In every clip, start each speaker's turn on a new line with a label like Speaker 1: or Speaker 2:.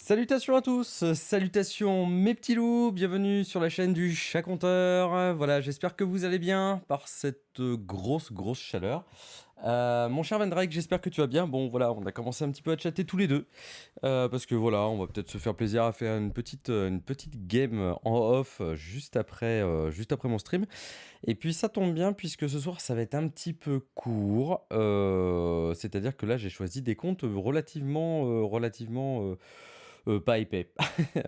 Speaker 1: Salutations à tous, salutations mes petits loups, bienvenue sur la chaîne du Chat Conteur. Voilà, j'espère que vous allez bien par cette grosse chaleur. Mon cher Van Drake, j'espère que tu vas bien. Bon voilà, on a commencé un petit peu à chatter tous les deux. Parce que voilà, on va peut-être se faire plaisir à faire une petite game en off juste après mon stream. Et puis ça tombe bien puisque ce soir ça va être un petit peu court. C'est-à-dire que là j'ai choisi des comptes relativement pas épais.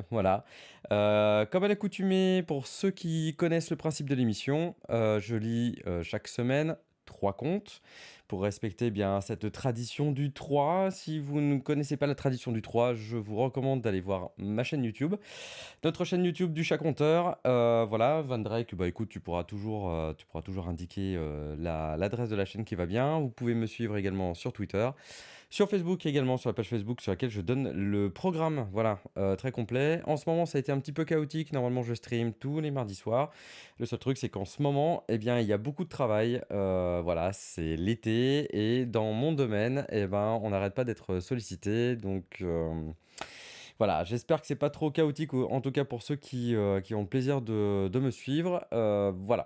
Speaker 1: Voilà. Comme à l'accoutumée, pour ceux qui connaissent le principe de l'émission, je lis chaque semaine 3 comptes pour respecter bien cette tradition du 3. Si vous ne connaissez pas la tradition du 3, je vous recommande d'aller voir ma chaîne YouTube. Notre chaîne YouTube du Chat Conteur. Voilà, Van Drake, bah écoute, tu pourras toujours indiquer l'adresse de la chaîne qui va bien. Vous pouvez me suivre également sur Twitter. Sur Facebook également, sur la page Facebook sur laquelle je donne le programme, voilà, très complet. En ce moment, ça a été un petit peu chaotique. Normalement, je stream tous les mardis soirs. Le seul truc, c'est qu'en ce moment, eh bien, il y a beaucoup de travail. Voilà, c'est l'été et dans mon domaine, eh ben, on n'arrête pas d'être sollicité. Donc, voilà, j'espère que c'est pas trop chaotique, en tout cas pour ceux qui ont le plaisir de me suivre. Voilà.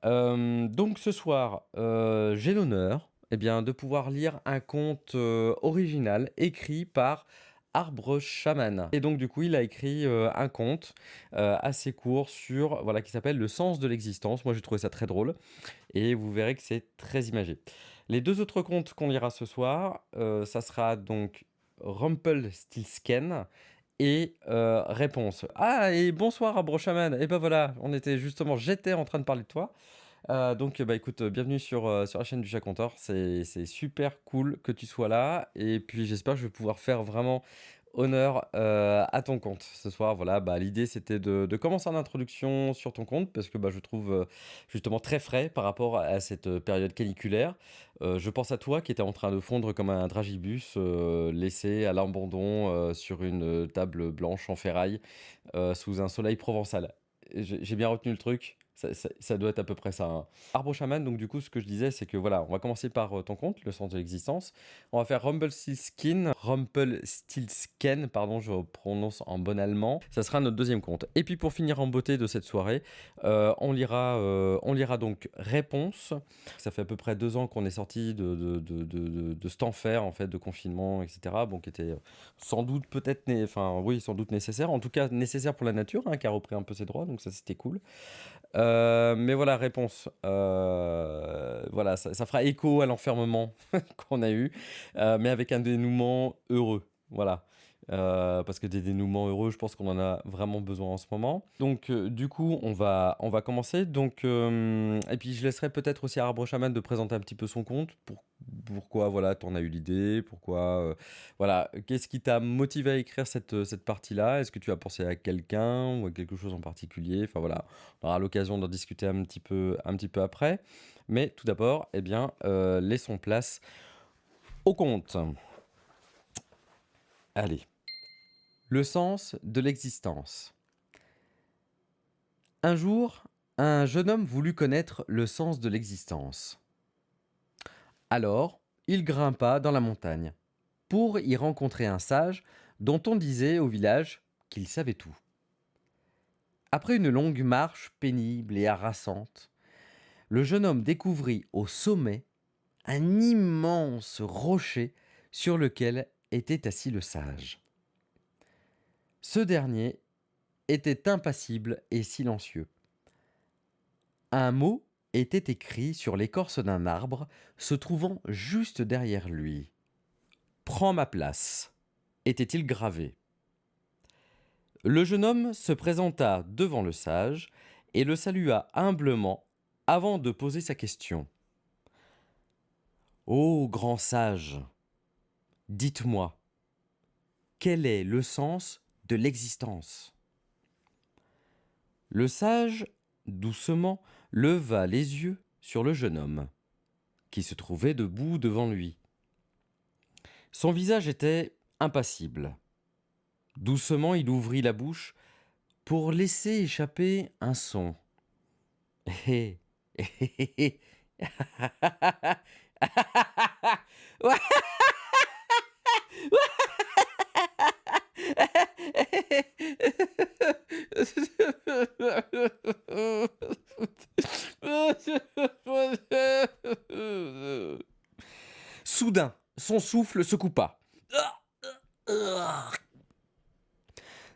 Speaker 1: Donc ce soir, j'ai l'honneur, eh bien, de pouvoir lire un conte, original écrit par Arbre Chaman et donc du coup, il a écrit, un conte, assez court sur voilà, qui s'appelle «Le sens de l'existence». Moi, j'ai trouvé ça très drôle et vous verrez que c'est très imagé. Les 2 autres contes qu'on lira ce soir, ça sera donc Rumpelstiltskin et Réponse. Ah et bonsoir Arbre Chaman et ben voilà, j'étais en train de parler de toi. Donc, bah, écoute, bienvenue sur la chaîne du Chat Conteur. C'est super cool que tu sois là et puis j'espère que je vais pouvoir faire vraiment honneur, à ton compte ce soir. Voilà, bah, l'idée c'était de commencer en introduction sur ton compte parce que, bah, je trouve, justement très frais par rapport à cette, période caniculaire. Je pense à toi qui étais en train de fondre comme un dragibus, laissé à l'abandon, sur une, table blanche en ferraille, sous un soleil provençal. J'ai bien retenu le truc? Ça doit être à peu près ça, hein. Arbre chaman, donc du coup, ce que je disais, c'est que voilà, on va commencer par ton compte, le sens de l'existence. On va faire Rumpelstiltskin, pardon, je prononce en bon allemand. Ça sera notre deuxième compte. Et puis pour finir en beauté de cette soirée, on lira donc Réponse. Ça fait à peu près 2 ans qu'on est sorti de cet enfer en fait, de confinement, etc. Bon, qui était sans doute enfin oui, sans doute nécessaire. En tout cas, nécessaire pour la nature, hein, qui a repris un peu ses droits, donc ça c'était cool. Mais voilà, Réponse. Voilà, ça fera écho à l'enfermement qu'on a eu, mais avec un dénouement heureux. Voilà. Parce que des dénouements heureux, je pense qu'on en a vraiment besoin en ce moment. Donc, du coup, on va commencer. Donc, et puis je laisserai peut-être aussi à Arbre Chaman de présenter un petit peu son compte. Pourquoi, voilà, t'en as eu l'idée? Pourquoi, voilà, qu'est-ce qui t'a motivé à écrire cette partie-là? Est-ce que tu as pensé à quelqu'un ou à quelque chose en particulier? Enfin voilà, on aura l'occasion d'en discuter un petit peu après. Mais tout d'abord, eh bien, laissons place au conte. Allez. Le sens de l'existence. Un jour, un jeune homme voulut connaître le sens de l'existence. Alors, il grimpa dans la montagne pour y rencontrer un sage dont on disait au village qu'il savait tout. Après une longue marche pénible et harassante, le jeune homme découvrit au sommet un immense rocher sur lequel était assis le sage. Ce dernier était impassible et silencieux. Un mot était écrit sur l'écorce d'un arbre se trouvant juste derrière lui. Prends ma place, était-il gravé. Le jeune homme se présenta devant le sage et le salua humblement avant de poser sa question. Ô grand sage, dites-moi, quel est le sens de l'existence? Le sage, doucement, leva les yeux sur le jeune homme, qui se trouvait debout devant lui. Son visage était impassible. Doucement, il ouvrit la bouche pour laisser échapper un son. Hé, hé, hé, hé, Soudain, son souffle se coupa.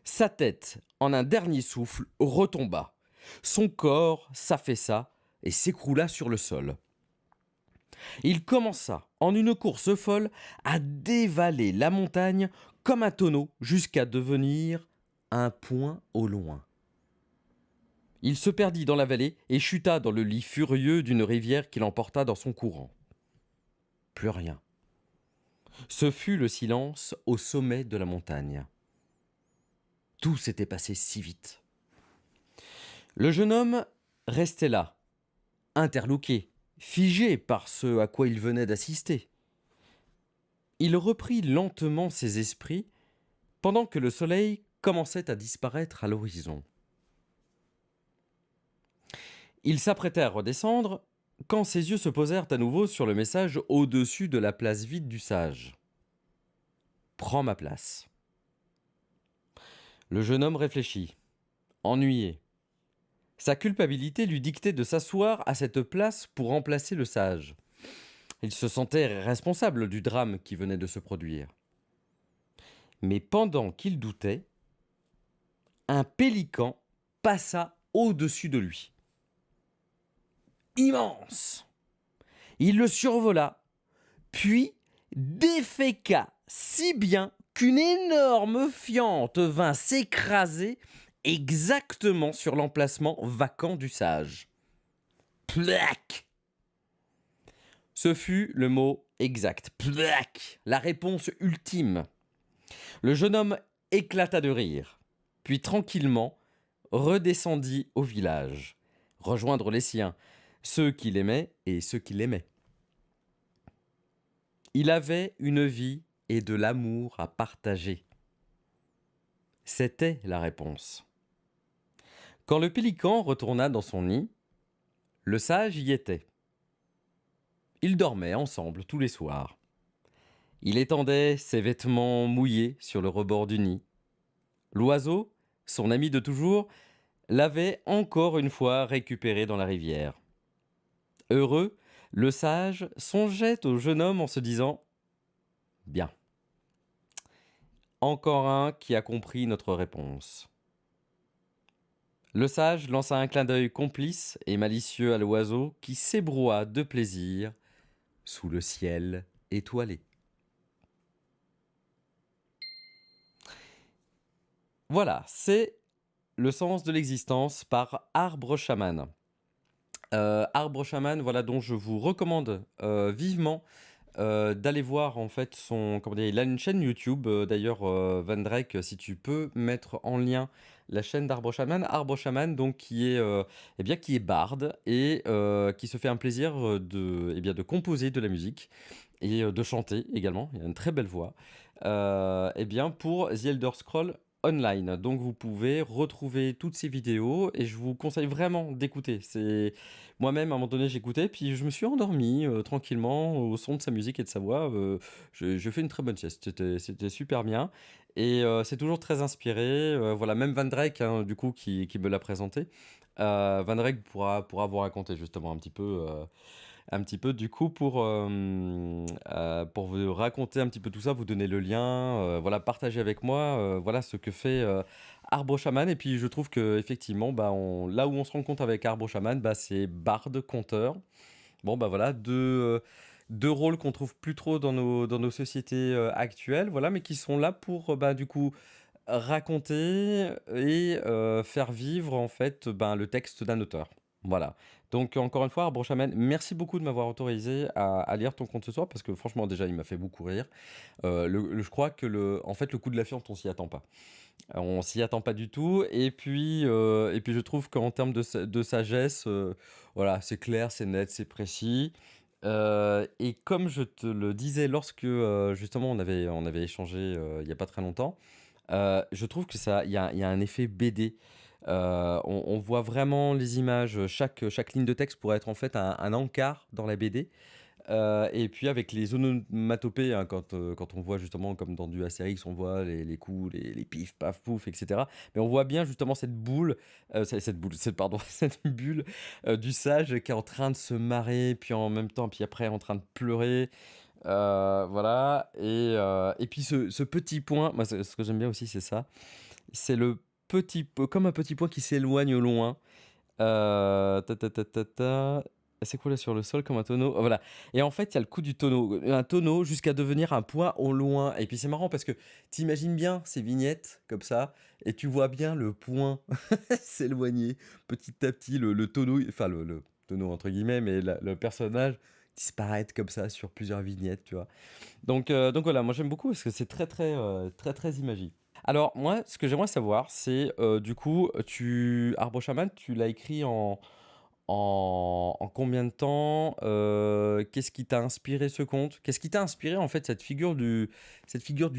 Speaker 1: Sa tête, en un dernier souffle, retomba. Son corps s'affaissa et s'écroula sur le sol. Il commença, en une course folle, à dévaler la montagne comme un tonneau jusqu'à devenir un point au loin. Il se perdit dans la vallée et chuta dans le lit furieux d'une rivière qui l'emporta dans son courant. Plus rien. Ce fut le silence au sommet de la montagne. Tout s'était passé si vite. Le jeune homme restait là, interloqué, figé par ce à quoi il venait d'assister. Il reprit lentement ses esprits pendant que le soleil commençait à disparaître à l'horizon. Il s'apprêtait à redescendre quand ses yeux se posèrent à nouveau sur le message au-dessus de la place vide du sage. « Prends ma place. » Le jeune homme réfléchit, ennuyé. Sa culpabilité lui dictait de s'asseoir à cette place pour remplacer le sage. Il se sentait responsable du drame qui venait de se produire. Mais pendant qu'il doutait, un pélican passa au-dessus de lui. Immense! Il le survola, puis déféqua si bien qu'une énorme fiente vint s'écraser exactement sur l'emplacement vacant du sage. Plac! Ce fut le mot exact. Plac! La réponse ultime. Le jeune homme éclata de rire, puis tranquillement redescendit au village, rejoindre les siens, ceux qu'il aimait et ceux qui l'aimaient. Il avait une vie et de l'amour à partager. C'était la réponse. Quand le pélican retourna dans son nid, le sage y était. Ils dormaient ensemble tous les soirs. Il étendait ses vêtements mouillés sur le rebord du nid. L'oiseau, son ami de toujours, l'avait encore une fois récupéré dans la rivière. Heureux, le sage songeait au jeune homme en se disant « Bien, encore un qui a compris notre réponse. » Le sage lança un clin d'œil complice et malicieux à l'oiseau qui s'ébroua de plaisir sous le ciel étoilé. Voilà, c'est le sens de l'existence par Arbre Chaman. Arbre Chaman, voilà, dont je vous recommande vivement d'aller voir en fait il a une chaîne YouTube d'ailleurs Van Drake, si tu peux mettre en lien la chaîne d'Arbre Chaman donc qui est barde et qui se fait un plaisir de composer de la musique et de chanter également. Il a une très belle voix. Pour The Elder Scrolls Online. Donc vous pouvez retrouver toutes ces vidéos et je vous conseille vraiment d'écouter. Moi-même à un moment donné j'écoutais puis je me suis endormi tranquillement au son de sa musique et de sa voix. Je fais une très bonne sieste. C'était super bien et c'est toujours très inspiré. Voilà, même Van Drake du coup qui me l'a présenté. Van Drake pourra vous raconter justement un petit peu du coup pour vous raconter un petit peu tout ça, vous donner le lien, voilà, partager avec moi, voilà ce que fait Arbre Chaman. Et puis je trouve que effectivement, là où on se rend compte avec Arbre Chaman, c'est barde, conteur. Bon voilà, deux rôles qu'on trouve plus trop dans nos sociétés actuelles, voilà, mais qui sont là pour du coup raconter et faire vivre en fait le texte d'un auteur. Voilà. Donc encore une fois, Arbre Chaman, merci beaucoup de m'avoir autorisé à lire ton conte ce soir parce que franchement déjà il m'a fait beaucoup rire. Je crois que en fait le coup de la fiente on s'y attend pas. On s'y attend pas du tout et puis je trouve qu'en termes de sagesse, voilà, c'est clair, c'est net, c'est précis. Et comme je te le disais lorsque justement on avait échangé il y a pas très longtemps, je trouve que il y a un effet BD. On voit vraiment les images, chaque ligne de texte pourrait être en fait un encart dans la BD. et puis avec les onomatopées, hein, quand on voit justement comme dans du Astérix, on voit les coups, les pif, paf, pouf et cetera. Mais on voit bien justement cette boule, cette boule, cette pardon, cette bulle, du sage qui est en train de se marrer, puis en même temps, puis après en train de pleurer. Voilà et puis ce petit point, moi ce que j'aime bien aussi c'est ça, c'est le comme un petit point qui s'éloigne au loin. Ta ta ta ta ta. C'est quoi là sur le sol comme un tonneau? Oh, voilà. Et en fait, il y a le coup du tonneau, un tonneau jusqu'à devenir un point au loin. Et puis c'est marrant parce que tu imagines bien ces vignettes comme ça, et tu vois bien le point s'éloigner petit à petit, le tonneau, enfin le tonneau entre guillemets, mais le personnage disparaître comme ça sur plusieurs vignettes, tu vois. Donc voilà, moi j'aime beaucoup parce que c'est très très imagé. Alors moi, ce que j'aimerais savoir, c'est du coup, Arbre Chaman, tu l'as écrit en combien de temps? Qu'est-ce qui t'a inspiré ce conte? Qu'est-ce qui t'a inspiré en fait cette figure du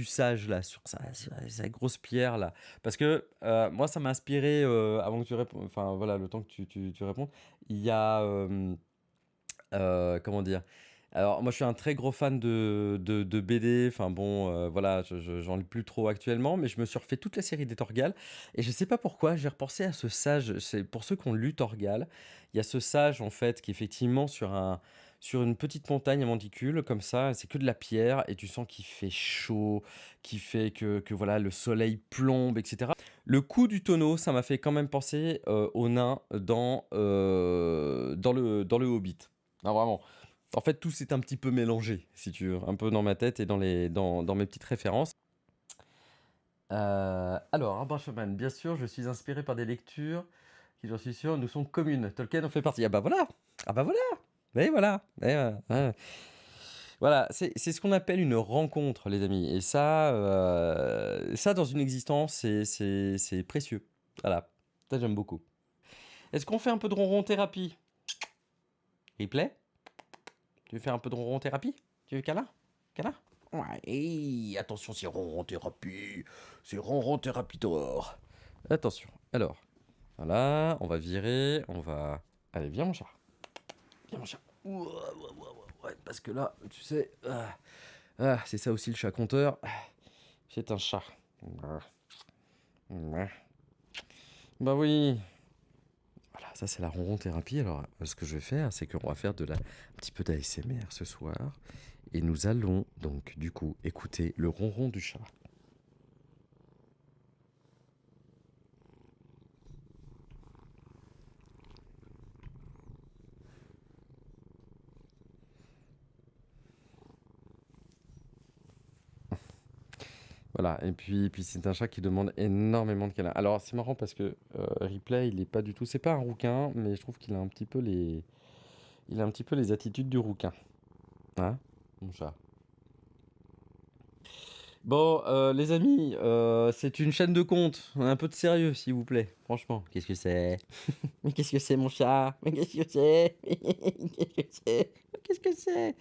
Speaker 1: sage là, sur sa grosse pierre là? Parce que moi, ça m'a inspiré avant que tu répondes, enfin voilà, le temps que tu répondes. Il y a comment dire? Alors moi, je suis un très gros fan de BD, enfin bon, voilà, j'en lis plus trop actuellement, mais je me suis refait toute la série des Torgal et je sais pas pourquoi, j'ai repensé à ce sage. C'est pour ceux qui ont lu Torgal, il y a ce sage, en fait, qui est effectivement sur une petite montagne à monticule comme ça, c'est que de la pierre et tu sens qu'il fait chaud, qui fait que voilà, le soleil plombe et cetera. Le coup du tonneau, ça m'a fait quand même penser, aux nains dans le Hobbit. Ah vraiment. En fait, tout s'est un petit peu mélangé, si tu veux, un peu dans ma tête et dans mes petites références. Alors, Arbrachman, bien sûr, je suis inspiré par des lectures qui, j'en suis sûr, nous sont communes. Tolkien en fait partie. Ah bah voilà! Ah bah voilà! Et voilà! Et voilà, hein. Voilà, c'est ce qu'on appelle une rencontre, les amis. Et ça dans une existence, c'est précieux. Voilà, ça j'aime beaucoup. Est-ce qu'on fait un peu de ronron thérapie? Replay? Tu veux faire un peu de ronron thérapie? Tu veux câlin? Câlin? Ouais, et attention, c'est ronron thérapie. C'est ronron thérapie d'or. Attention. Alors, voilà, on va virer, on va... Allez, viens mon chat. Viens mon chat. Ouah, ouah, ouah, ouah, ouais, parce que là, tu sais... c'est ça aussi le chat compteur. C'est un chat. Bah oui. Voilà, ça c'est la ronron thérapie. Alors, ce que je vais faire, c'est qu'on va faire un petit peu d'ASMR ce soir. Et nous allons donc, du coup, écouter le ronron du chat. Voilà, et puis c'est un chat qui demande énormément de câlins. Alors, c'est marrant parce que Ripley, il est pas du tout. C'est pas un rouquin, mais je trouve qu'il a un petit peu il a un petit peu les attitudes du rouquin. Hein, mon chat. Bon, les amis, c'est une chaîne de contes. Un peu de sérieux, s'il vous plaît. Franchement, qu'est-ce que c'est? Mais qu'est-ce que c'est, mon chat? Mais qu'est-ce que c'est? Qu'est-ce que c'est? Qu'est-ce que c'est?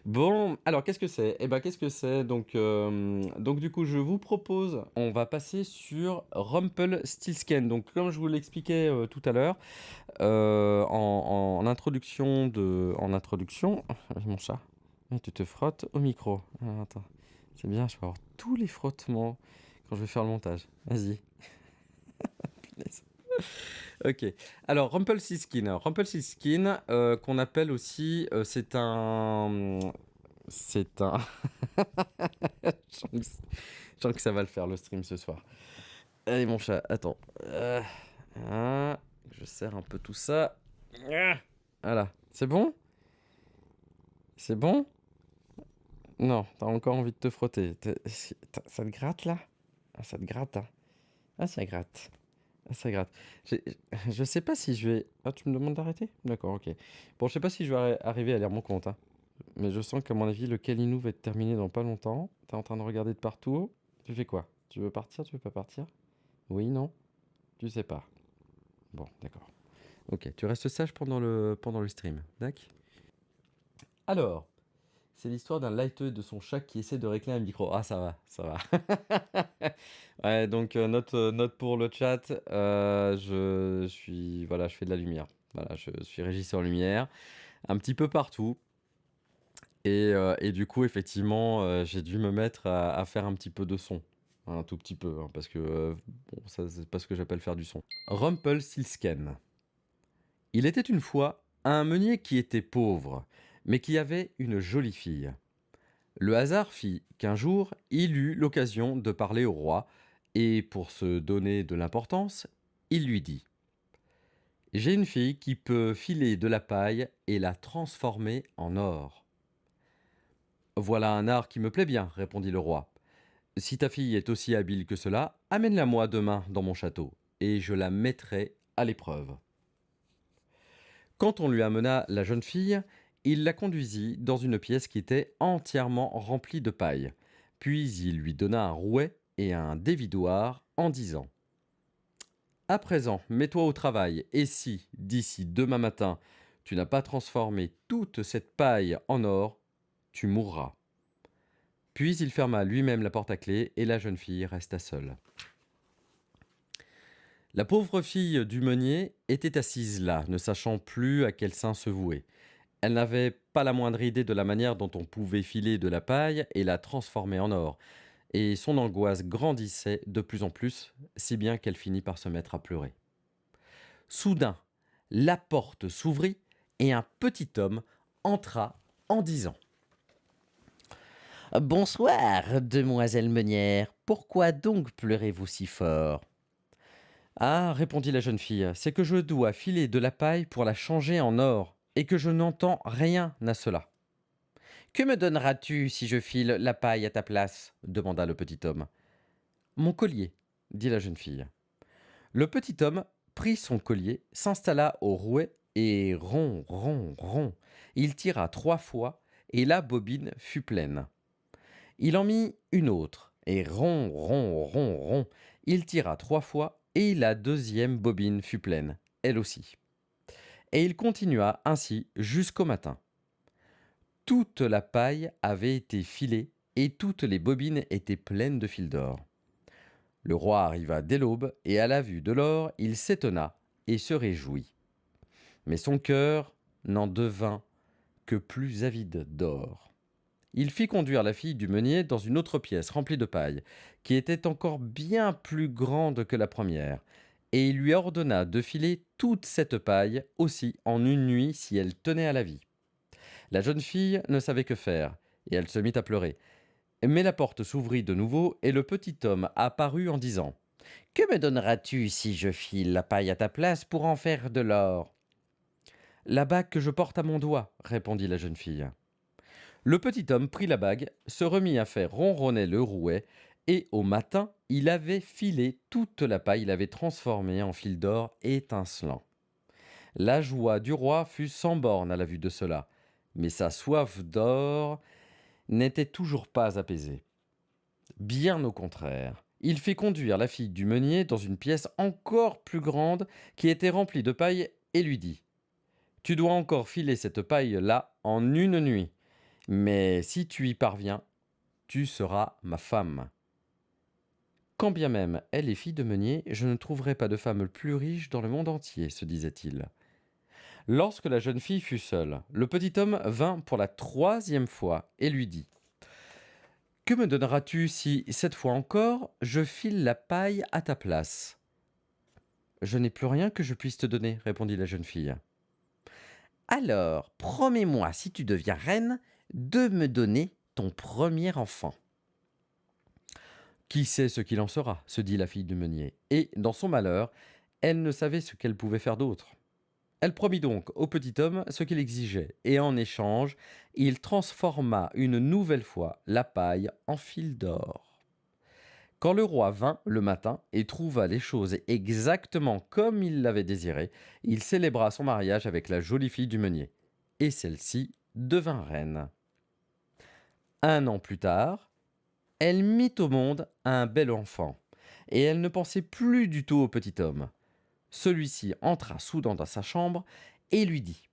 Speaker 1: Bon, alors qu'est-ce que c'est? Eh ben, qu'est-ce que c'est? Donc du coup, je vous propose, on va passer sur Rumpelstiltskin. Donc, comme je vous l'expliquais tout à l'heure, en introduction en introduction, mon chat, tu te frottes au micro. Ah, attends, c'est bien, je vais avoir tous les frottements quand je vais faire le montage. Vas-y. Punaise. Ok. Alors, Rumpelstiltskin. Rumpelstiltskin, qu'on appelle aussi, c'est un. Je sens que ça va le faire le stream ce soir. Allez, mon chat, attends. Je serre un peu tout ça. Voilà. C'est bon? C'est bon? Non, t'as encore envie de te frotter. Ça te gratte là? Ah, ça te gratte, hein? Ah, ça gratte. Ah, ça gratte. J'ai- Je sais pas si je vais. Ah, tu me demandes d'arrêter? D'accord, ok. Bon, je sais pas si je vais arriver à lire mon compte, hein. Mais je sens qu'à mon avis, le Kalinou va être terminé dans pas longtemps. T'es en train de regarder de partout. Tu fais quoi? Tu veux partir? Tu veux pas partir? Oui, non? Tu sais pas. Bon, d'accord. Ok, tu restes sage pendant le stream. D'accord? Alors, c'est l'histoire d'un lighteux et de son chat qui essaie de régler un micro. Ah, ça va, ça va. Ouais, donc note pour le chat. Je suis, voilà, je fais de la lumière. Voilà, je suis régisseur lumière, un petit peu partout. Et du coup, effectivement, j'ai dû me mettre à faire un petit peu de son. Un tout petit peu, hein, parce que, bon, ça, c'est pas ce que j'appelle faire du son. Rumpelstiltskin. Il était une fois un meunier qui était pauvre, mais qui avait une jolie fille. Le hasard fit qu'un jour, il eut l'occasion de parler au roi, et pour se donner de l'importance, il lui dit: J'ai une fille qui peut filer de la paille et la transformer en or. Voilà un art qui me plaît bien, répondit le roi. Si ta fille est aussi habile que cela, amène-la moi demain dans mon château, et je la mettrai à l'épreuve. Quand on lui amena la jeune fille, il la conduisit dans une pièce qui était entièrement remplie de paille. Puis il lui donna un rouet et un dévidoir en disant: À présent, mets-toi au travail, et si, d'ici demain matin, tu n'as pas transformé toute cette paille en or, tu mourras. Puis il ferma lui-même la porte à clé, et la jeune fille resta seule. La pauvre fille du meunier était assise là, ne sachant plus à quel saint se vouer. Elle n'avait pas la moindre idée de la manière dont on pouvait filer de la paille et la transformer en or, et son angoisse grandissait de plus en plus, si bien qu'elle finit par se mettre à pleurer. Soudain, la porte s'ouvrit et un petit homme entra en disant:
Speaker 2: Bonsoir, demoiselle Meunière. Pourquoi donc pleurez-vous si fort?
Speaker 1: Ah, répondit la jeune fille, c'est que je dois filer de la paille pour la changer en or, et que je n'entends rien à cela.
Speaker 2: Que me donneras-tu si je file la paille à ta place?
Speaker 1: Demanda le petit homme. Mon collier, dit la jeune fille. Le petit homme prit son collier, s'installa au rouet, et rond, rond, rond, il tira 3 fois, et la bobine fut pleine. Il en mit une autre, et rond, rond, rond, rond, il tira 3 fois, et la deuxième bobine fut pleine, elle aussi. Et il continua ainsi jusqu'au matin. Toute la paille avait été filée, et toutes les bobines étaient pleines de fil d'or. Le roi arriva dès l'aube, et à la vue de l'or, il s'étonna et se réjouit. Mais son cœur n'en devint que plus avide d'or. Il fit conduire la fille du meunier dans une autre pièce remplie de paille, qui était encore bien plus grande que la première, et il lui ordonna de filer toute cette paille aussi en une nuit si elle tenait à la vie. La jeune fille ne savait que faire, et elle se mit à pleurer. Mais la porte s'ouvrit de nouveau, et le petit homme apparut en disant:
Speaker 2: Que me donneras-tu si je file la paille à ta place pour en faire de l'or?
Speaker 1: La bague que je porte à mon doigt, répondit la jeune fille. Le petit homme prit la bague, se remit à faire ronronner le rouet, et au matin, il avait filé toute la paille, il avait transformé en fil d'or étincelant. La joie du roi fut sans borne à la vue de cela, mais sa soif d'or n'était toujours pas apaisée. Bien au contraire, il fit conduire la fille du meunier dans une pièce encore plus grande qui était remplie de paille et lui dit: Tu dois encore filer cette paille-là en une nuit, mais si tu y parviens, tu seras ma femme. Quand bien même elle est fille de meunier, je ne trouverai pas de femme plus riche dans le monde entier, se disait-il. Lorsque la jeune fille fut seule, le petit homme vint pour la 3e fois et lui dit: Que me donneras-tu si, cette fois encore, je file la paille à ta place? Je n'ai plus rien que je puisse te donner, répondit la jeune fille.
Speaker 2: Alors, promets-moi, si tu deviens reine, de me donner ton premier enfant.
Speaker 1: Qui sait ce qu'il en sera, se dit la fille du meunier, et, dans son malheur, elle ne savait ce qu'elle pouvait faire d'autre. Elle promit donc au petit homme ce qu'il exigeait, et en échange, il transforma une nouvelle fois la paille en fil d'or. Quand le roi vint le matin et trouva les choses exactement comme il l'avait désiré, il célébra son mariage avec la jolie fille du meunier, et celle-ci devint reine. 1 an plus tard, elle mit au monde un bel enfant, et elle ne pensait plus du tout au petit homme. Celui-ci entra soudain dans sa chambre et lui dit: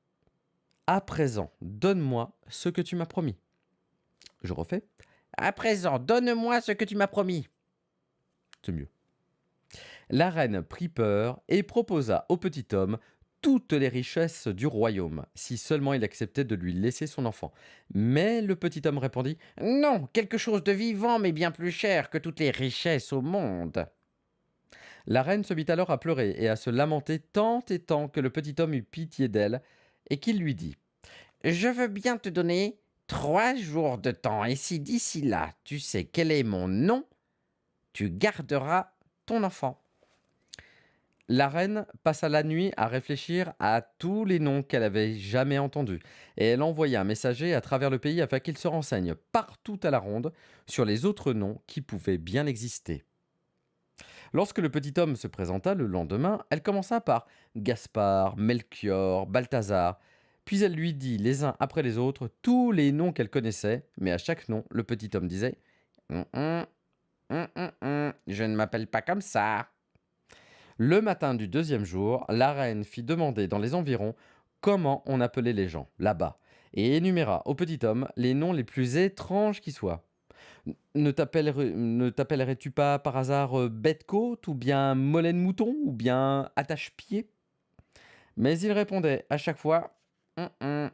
Speaker 1: À présent, donne-moi ce que tu m'as promis. Je refais.
Speaker 2: À présent, donne-moi ce que tu m'as promis.
Speaker 1: C'est mieux. La reine prit peur et proposa au petit homme
Speaker 2: toutes les richesses du royaume, si seulement il acceptait de lui laisser son enfant. Mais le petit homme répondit: Non, quelque chose de vivant, mais bien plus cher que toutes les richesses au monde. La reine se mit alors à pleurer et à se lamenter tant et tant que le petit homme eut pitié d'elle et qu'il lui dit: Je veux bien te donner 3 jours de temps, et si d'ici là tu sais quel est mon nom, tu garderas ton enfant. La reine passa la nuit à réfléchir à tous les noms qu'elle avait jamais entendus, et elle envoya un messager à travers le pays afin qu'il se renseigne partout à la ronde sur les autres noms qui pouvaient bien exister. Lorsque le petit homme se présenta le lendemain, elle commença par Gaspard, Melchior, Balthazar, puis elle lui dit les uns après les autres tous les noms qu'elle connaissait, mais à chaque nom, le petit homme disait: Hum, hum, je ne m'appelle pas comme ça. Le matin du deuxième jour, la reine fit demander dans les environs comment on appelait les gens là-bas, et énuméra au petit homme les noms les plus étranges qui soient. Ne t'appellerais-tu pas par hasard Bête-Côte, ou bien Molène Mouton, ou bien Attache-Pied? Mais il répondait à chaque fois: Hum,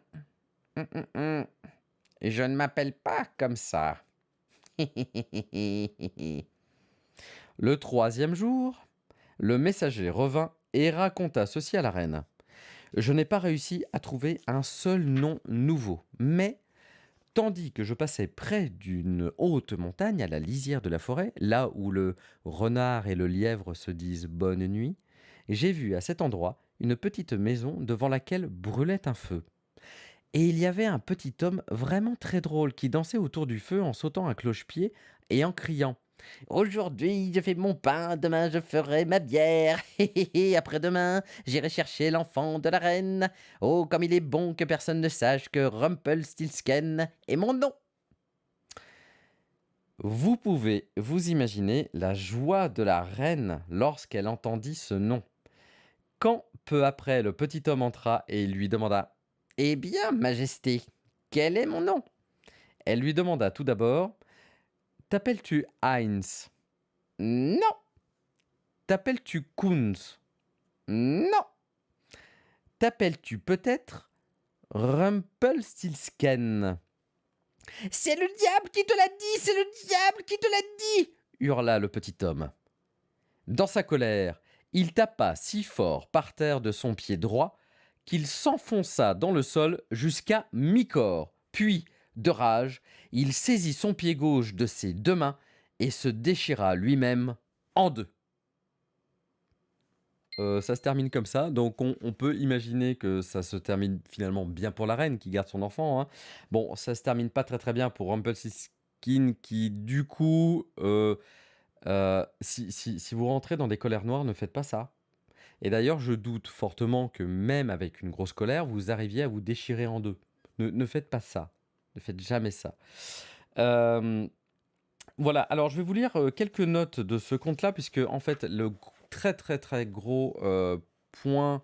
Speaker 2: hum, hum. Et je ne m'appelle pas comme ça. Le troisième jour, le messager revint et raconta ceci à la reine: Je n'ai pas réussi à trouver un seul nom nouveau, mais tandis que je passais près d'une haute montagne à la lisière de la forêt, là où le renard et le lièvre se disent bonne nuit, j'ai vu à cet endroit une petite maison devant laquelle brûlait un feu. Et il y avait un petit homme vraiment très drôle qui dansait autour du feu en sautant un cloche-pied et en criant: Aujourd'hui, je fais mon pain, demain, je ferai ma bière. Et après-demain, j'irai chercher l'enfant de la reine. Oh, comme il est bon que personne ne sache que Rumpelstiltskin est mon nom. Vous pouvez vous imaginer la joie de la reine lorsqu'elle entendit ce nom. Quand, peu après, le petit homme entra et lui demanda: Eh bien, Majesté, quel est mon nom? Elle lui demanda tout d'abord: T'appelles-tu Heinz? Non. T'appelles-tu Kunz? Non. T'appelles-tu peut-être Rumpelstiltskin? C'est le diable qui te l'a dit, c'est le diable qui te l'a dit, hurla le petit homme. Dans sa colère, il tapa si fort par terre de son pied droit qu'il s'enfonça dans le sol jusqu'à mi-corps. Puis, de rage, il saisit son pied gauche de ses 2 mains et se déchira lui-même en deux. Ça se termine comme ça, donc on peut imaginer que ça se termine finalement bien pour la reine qui garde son enfant, hein. Bon, ça se termine pas très, très bien pour Rumpelstiltskin qui du coup, si vous rentrez dans des colères noires, ne faites pas ça. Et d'ailleurs, je doute fortement que même avec une grosse colère, vous arriviez à vous déchirer en 2. Ne faites pas ça. Ne faites jamais ça. Hem Voilà, alors je vais vous lire, quelques notes de ce conte-là puisque en fait le très, très, très gros, point,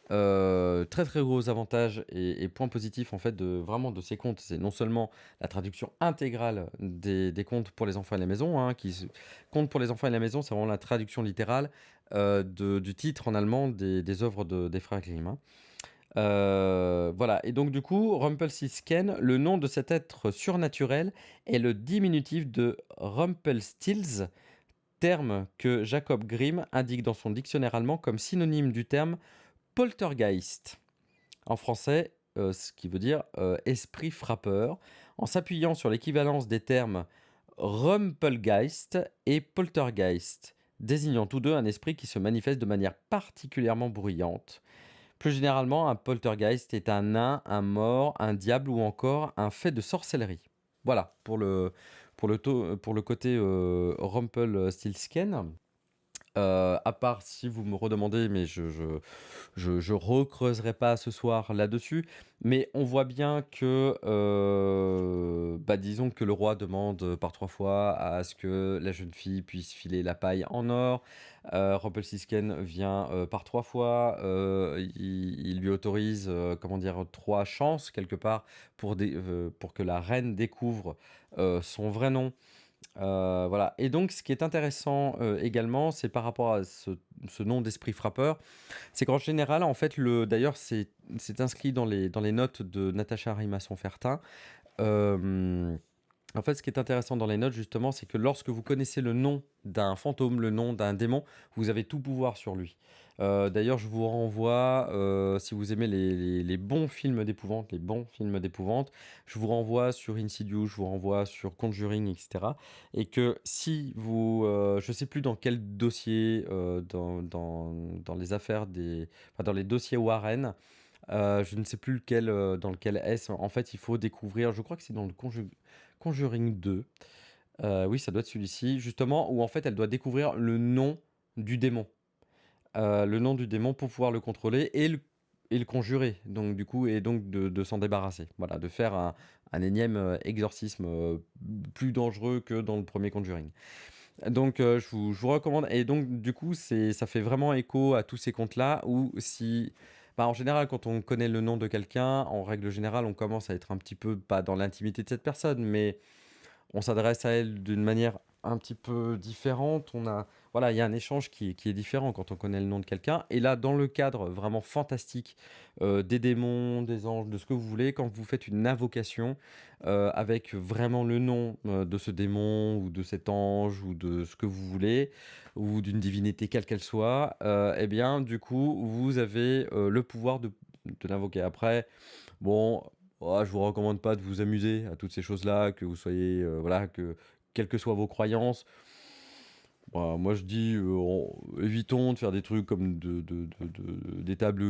Speaker 2: très, très gros avantage et point positif en fait de ces contes, c'est non seulement la traduction intégrale des contes pour les enfants à la maison, hein, contes pour les enfants à la maison, c'est vraiment la traduction littérale, du titre en allemand des œuvres des frères Grimm, hein. Voilà, et donc du coup, Rumpelstiltskin, le nom de cet être surnaturel est le diminutif de Rumpelstilz, terme que Jacob Grimm indique dans son dictionnaire allemand comme synonyme du terme poltergeist, en français, ce qui veut dire esprit frappeur, en s'appuyant sur l'équivalence des termes Rumpelgeist et poltergeist, désignant tous deux un esprit qui se manifeste de manière particulièrement bruyante. Plus généralement, un poltergeist est un nain, un mort, un diable ou encore un fait de sorcellerie. Voilà, pour le côté Rumpelstiltskin. À part si vous me redemandez, mais je recreuserai pas ce soir là-dessus. Mais on voit bien que, bah, disons que le roi demande par 3 fois à ce que la jeune fille puisse filer la paille en or. Rumpelstiltskin vient, par 3 fois, il lui autorise, comment dire? 3 chances quelque part pour que la reine découvre, son vrai nom.
Speaker 1: Voilà et donc ce qui est intéressant, également, c'est par rapport à ce nom d'esprit frappeur, c'est qu'en général, en fait, d'ailleurs, c'est inscrit dans les notes de Natacha Rimasson-Fertin. Hem, En fait, ce qui est intéressant dans les notes, justement, c'est que lorsque vous connaissez le nom d'un fantôme, le nom d'un démon, vous avez tout pouvoir sur lui. D'ailleurs, je vous renvoie, si vous aimez les bons films d'épouvante, je vous renvoie sur Insidious, je vous renvoie sur Conjuring et cetera et que si vous, je sais plus dans quel dossier, dans les affaires dans les dossiers Warren, je ne sais plus lequel, dans lequel est-ce. En fait, il faut découvrir, je crois que c'est dans le Conjuring 2. Oui, ça doit être celui-ci, justement, où en fait, elle doit découvrir le nom du démon pour pouvoir le contrôler et le conjurer. Donc du coup et donc de s'en débarrasser. Voilà, de faire un énième, exorcisme, plus dangereux que dans le premier Conjuring. Donc je vous recommande et donc du coup, ça fait vraiment écho à tous ces contes-là où en général, quand on connaît le nom de quelqu'un, en règle générale, on commence à être un petit peu, pas dans l'intimité de cette personne, mais on s'adresse à elle d'une manière un petit peu différente. Voilà, il y a un échange qui est différent quand on connaît le nom de quelqu'un. Et là, dans le cadre vraiment fantastique des démons, des anges, de ce que vous voulez, quand vous faites une invocation avec vraiment le nom de ce démon ou de cet ange ou de ce que vous voulez, ou d'une divinité quelle qu'elle soit, eh bien, du coup, vous avez le pouvoir de l'invoquer. Après, bon, je vous recommande pas de vous amuser à toutes ces choses-là, que vous soyez, voilà, quelles que soient vos croyances. Moi je dis, évitons de faire des trucs comme des tables,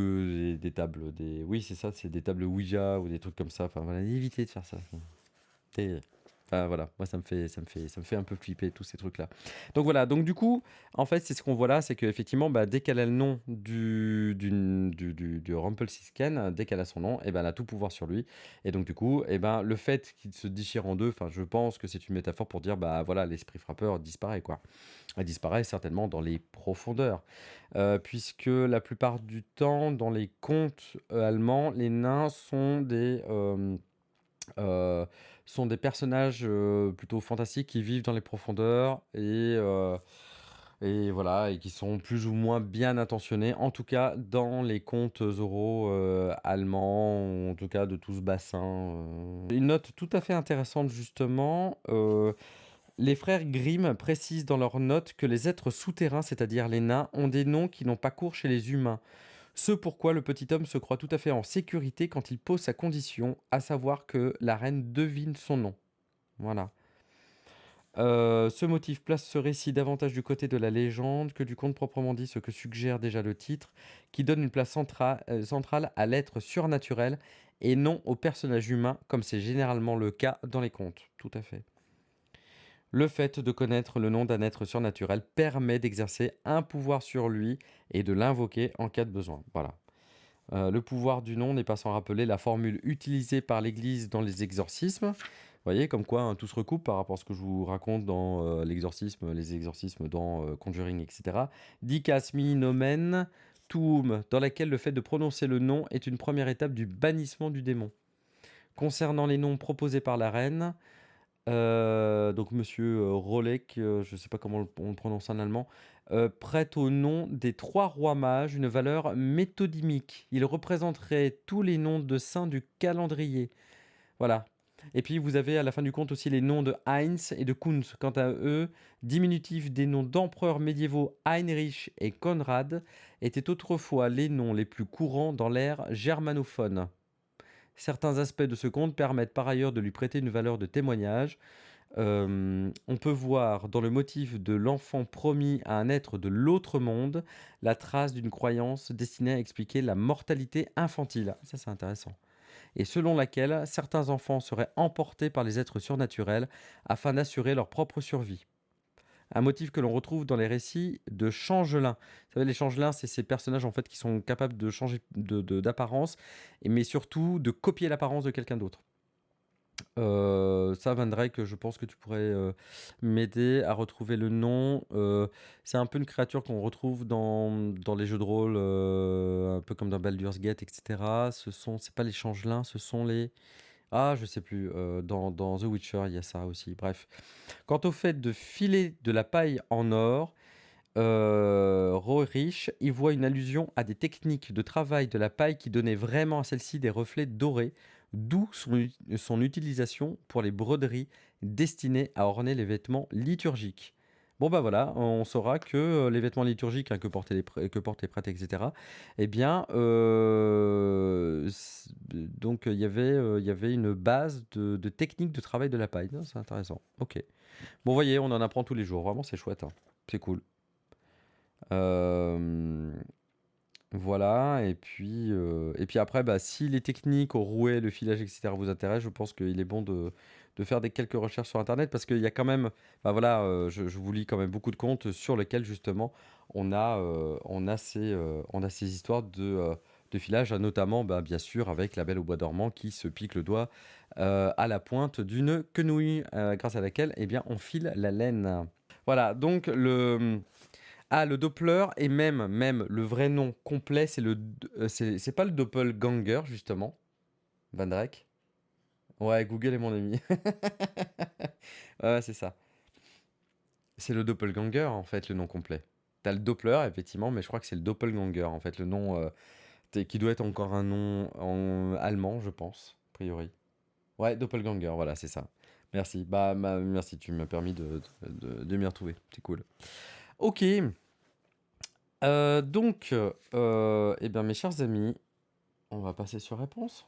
Speaker 1: oui c'est ça, c'est des tables Ouija ou des trucs comme ça. Enfin voilà, évitez de faire ça. Et voilà, moi ça me fait un peu flipper tous ces trucs-là. Donc voilà, donc du coup, en fait, c'est ce qu'on voit là, c'est qu'effectivement, dès qu'elle a le nom du Rumpelstiltskin, dès qu'elle a son nom, et ben, elle a tout pouvoir sur lui. Et donc du coup, et ben, le fait qu'il se déchire en deux, enfin, je pense que c'est une métaphore pour dire, voilà, l'esprit frappeur disparaît, quoi. Elle disparaît certainement dans les profondeurs, puisque la plupart du temps, dans les contes allemands, les nains Heu, sont des personnages, plutôt fantastiques qui vivent dans les profondeurs et voilà et qui sont plus ou moins bien intentionnés, en tout cas dans les contes oraux, allemands ou en tout cas de tout ce bassin, Une note tout à fait intéressante justement, les frères Grimm précisent dans leurs notes que les êtres souterrains, c'est-à-dire les nains, ont des noms qui n'ont pas cours chez les humains. Ce pourquoi le petit homme se croit tout à fait en sécurité quand il pose sa condition, à savoir que la reine devine son nom. Voilà. Ce motif place ce récit davantage du côté de la légende que du conte proprement dit, ce que suggère déjà le titre, qui donne une place centrale à l'être surnaturel et non au personnage humain, comme c'est généralement le cas dans les contes. Tout à fait. Le fait de connaître le nom d'un être surnaturel permet d'exercer un pouvoir sur lui et de l'invoquer en cas de besoin. Voilà. Le pouvoir du nom n'est pas sans rappeler la formule utilisée par l'Église dans les exorcismes. Vous voyez, comme quoi hein, tout se recoupe par rapport à ce que je vous raconte dans les exorcismes dans Conjuring, etc. Dicas mi nomen tuum, dans laquelle le fait de prononcer le nom est une première étape du bannissement du démon. Concernant les noms proposés par la reine, donc monsieur, Rolek, je ne sais pas comment on le prononce en allemand, prête au nom des 3 rois mages une valeur métonymique. Il représenterait tous les noms de saints du calendrier. Voilà et puis vous avez à la fin du compte aussi les noms de Heinz et de Kunz. Quant à eux, diminutifs des noms d'empereurs médiévaux Heinrich et Konrad, étaient autrefois les noms les plus courants dans l'ère germanophone. Certains aspects de ce conte permettent par ailleurs de lui prêter une valeur de témoignage. On peut voir dans le motif de l'enfant promis à un être de l'autre monde la trace d'une croyance destinée à expliquer la mortalité infantile. Ça, c'est intéressant. Et selon laquelle certains enfants seraient emportés par les êtres surnaturels afin d'assurer leur propre survie. Un motif que l'on retrouve dans les récits de changelins. Vous savez, les changelins, c'est ces personnages en fait qui sont capables de changer d'apparence, mais surtout de copier l'apparence de quelqu'un d'autre. Ça, Van Drake, je pense que tu pourrais m'aider à retrouver le nom. C'est un peu une créature qu'on retrouve dans les jeux de rôle, un peu comme dans Baldur's Gate, etc. C'est pas les changelins, ce sont les. Ah, je sais plus, dans The Witcher, il y a ça aussi, bref. Quant au fait de filer de la paille en or, Roerich y voit une allusion à des techniques de travail de la paille qui donnaient vraiment à celle-ci des reflets dorés, d'où son utilisation pour les broderies destinées à orner les vêtements liturgiques. Bon bah voilà, on saura que les vêtements liturgiques hein, que portent les prêtres, etc. Eh bien, donc il y avait une base de techniques de travail de la paille. Non, c'est intéressant. Ok. Bon, vous voyez, on en apprend tous les jours. Vraiment, c'est chouette, hein. C'est cool. Hem, voilà et puis après, bah, si les techniques au rouet, le filage et cetera vous intéressent, je pense qu'il est bon de faire des quelques recherches sur internet parce qu'il y a quand même, bah, voilà, je vous lis quand même beaucoup de comptes sur lesquels justement on a ces histoires de filage, notamment, bah, bien sûr avec la Belle au bois dormant qui se pique le doigt, à la pointe d'une quenouille, grâce à laquelle, eh bien, on file la laine. Voilà, donc le Doppler et même le vrai nom complet, c'est pas le doppelganger justement, Van Drake? Ouais, Google est mon ami. Ouais, c'est ça. C'est le doppelganger en fait, le nom complet. T'as le Doppler effectivement, mais je crois que c'est le doppelganger en fait, le nom, qui doit être encore un nom en allemand, je pense, a priori. Ouais, doppelganger, voilà, c'est ça. Merci. Merci, tu m'as permis de m'y retrouver, c'est cool. OK. Eh bien, mes chers amis, on va passer sur réponse.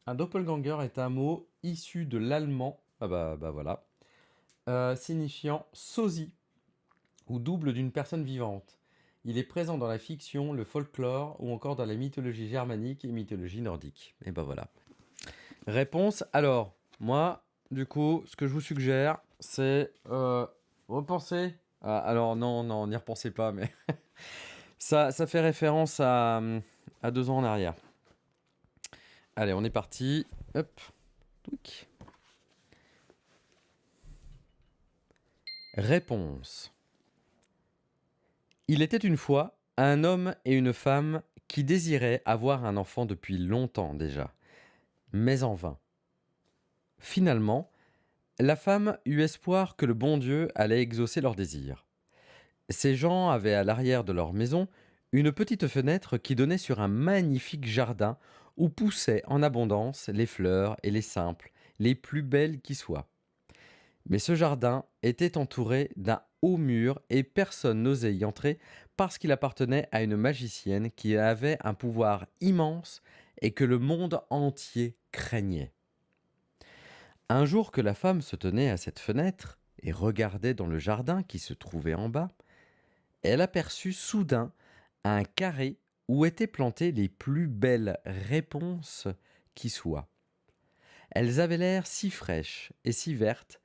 Speaker 1: Un doppelganger est un mot issu de l'allemand, voilà, signifiant sosie ou double d'une personne vivante. Il est présent dans la fiction, le folklore ou encore dans la mythologie germanique et mythologie nordique. Et ben voilà. Réponse. Alors, moi, du coup, ce que je vous suggère, c'est repenser. Ah, alors non, n'y repensez pas, mais ça fait référence à 2 ans en arrière. Allez, on est parti. Hop. Touc. Réponse. Il était une fois un homme et une femme qui désiraient avoir un enfant depuis longtemps déjà, mais en vain. Finalement, la femme eut espoir que le bon Dieu allait exaucer leur désir. Ces gens avaient à l'arrière de leur maison une petite fenêtre qui donnait sur un magnifique jardin où poussaient en abondance les fleurs et les simples, les plus belles qui soient. Mais ce jardin était entouré d'un haut mur et personne n'osait y entrer parce qu'il appartenait à une magicienne qui avait un pouvoir immense et que le monde entier craignait. Un jour que la femme se tenait à cette fenêtre et regardait dans le jardin qui se trouvait en bas, elle aperçut soudain un carré où étaient plantées les plus belles réponses qui soient. Elles avaient l'air si fraîches et si vertes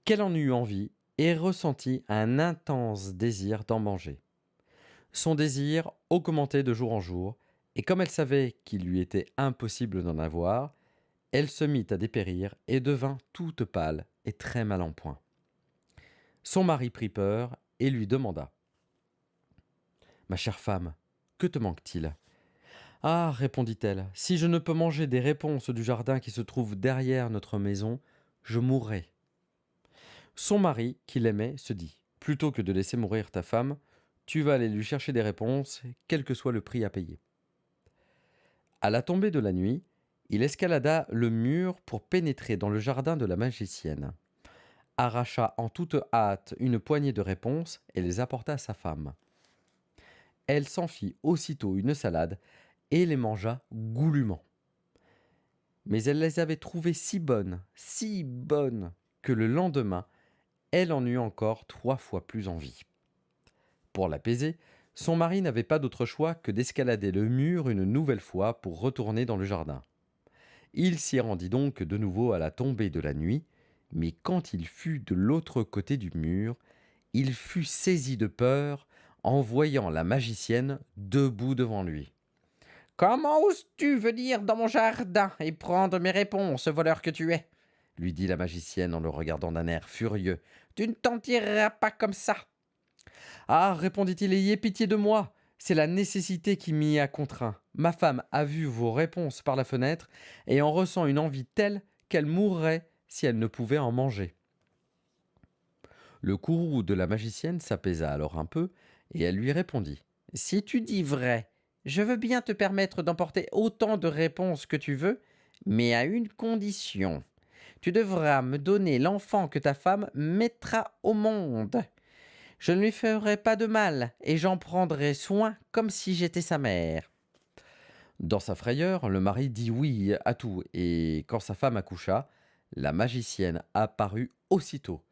Speaker 1: qu'elle en eut envie et ressentit un intense désir d'en manger. Son désir augmentait de jour en jour, et comme elle savait qu'il lui était impossible d'en avoir, elle se mit à dépérir et devint toute pâle et très mal en point. Son mari prit peur et lui demanda: Ma chère femme, que te manque-t-il? Ah, répondit-elle, si je ne peux manger des réponses du jardin qui se trouve derrière notre maison, je mourrai. Son mari, qui l'aimait, se dit: Plutôt que de laisser mourir ta femme, tu vas aller lui chercher des réponses, quel que soit le prix à payer. À la tombée de la nuit, il escalada le mur pour pénétrer dans le jardin de la magicienne, arracha en toute hâte une poignée de réponses et les apporta à sa femme. Elle s'en fit aussitôt une salade et les mangea goulûment. Mais elle les avait trouvées si bonnes, que le lendemain, elle en eut encore 3 fois plus envie. Pour l'apaiser, son mari n'avait pas d'autre choix que d'escalader le mur une nouvelle fois pour retourner dans le jardin. Il s'y rendit donc de nouveau à la tombée de la nuit, mais quand il fut de l'autre côté du mur, il fut saisi de peur en voyant la magicienne debout devant lui. « Comment oses-tu venir dans mon jardin et prendre mes réponses, voleur que tu es ?» lui dit la magicienne en le regardant d'un air furieux. « Tu ne t'en tireras pas comme ça !»« Ah !» répondit-il, « ayez pitié de moi. C'est la nécessité qui m'y a contraint.
Speaker 2: Ma femme a vu vos réponses par la fenêtre et en ressent une envie telle qu'elle mourrait si elle ne pouvait en manger. Le courroux de la magicienne s'apaisa alors un peu, et elle lui répondit. Si tu dis vrai, je veux bien te permettre d'emporter autant de réponses que tu veux, mais à une condition. Tu devras me donner l'enfant que ta femme mettra au monde. Je ne lui ferai pas de mal, et j'en prendrai soin comme si j'étais sa mère. Dans sa frayeur, le mari dit oui à tout, et quand sa femme accoucha, la magicienne apparut aussitôt,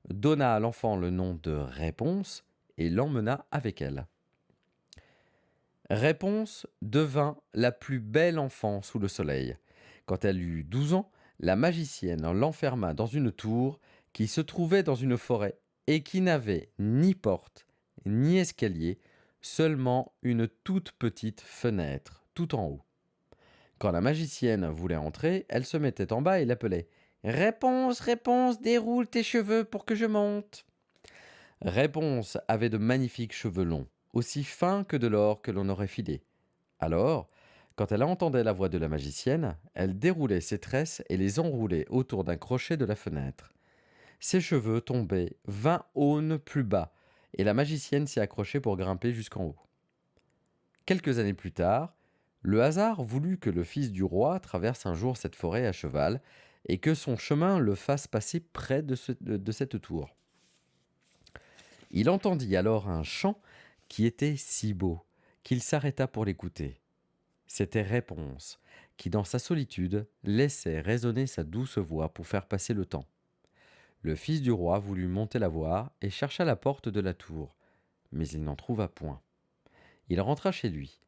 Speaker 2: donna à l'enfant le nom de Réponse et l'emmena avec elle. Réponse devint la plus belle enfant sous le soleil. Quand elle eut 12 ans, la magicienne l'enferma dans une tour qui se trouvait dans une forêt et qui n'avait ni porte ni escalier, seulement une toute petite fenêtre tout en haut. Quand la magicienne voulait entrer, elle se mettait en bas et l'appelait. Réponse, réponse, déroule tes cheveux pour que je monte. Réponse avait de magnifiques cheveux longs, aussi fins que de l'or que l'on aurait filé. Alors, quand elle entendait la voix de la magicienne, elle déroulait ses tresses et les enroulait autour d'un crochet de la fenêtre. Ses cheveux tombaient 20 aunes plus bas, et la magicienne s'y accrochait pour grimper jusqu'en haut. Quelques années plus tard, le hasard voulut que le fils du roi traverse un jour cette forêt à cheval, et que son chemin le fasse passer près de cette tour. Il entendit alors un chant qui était si beau qu'il s'arrêta pour l'écouter. C'était Réponse, qui dans sa solitude laissait résonner sa douce voix pour faire passer le temps. Le fils du roi voulut monter la voir et chercha la porte de la tour, mais il n'en trouva point. Il rentra chez lui.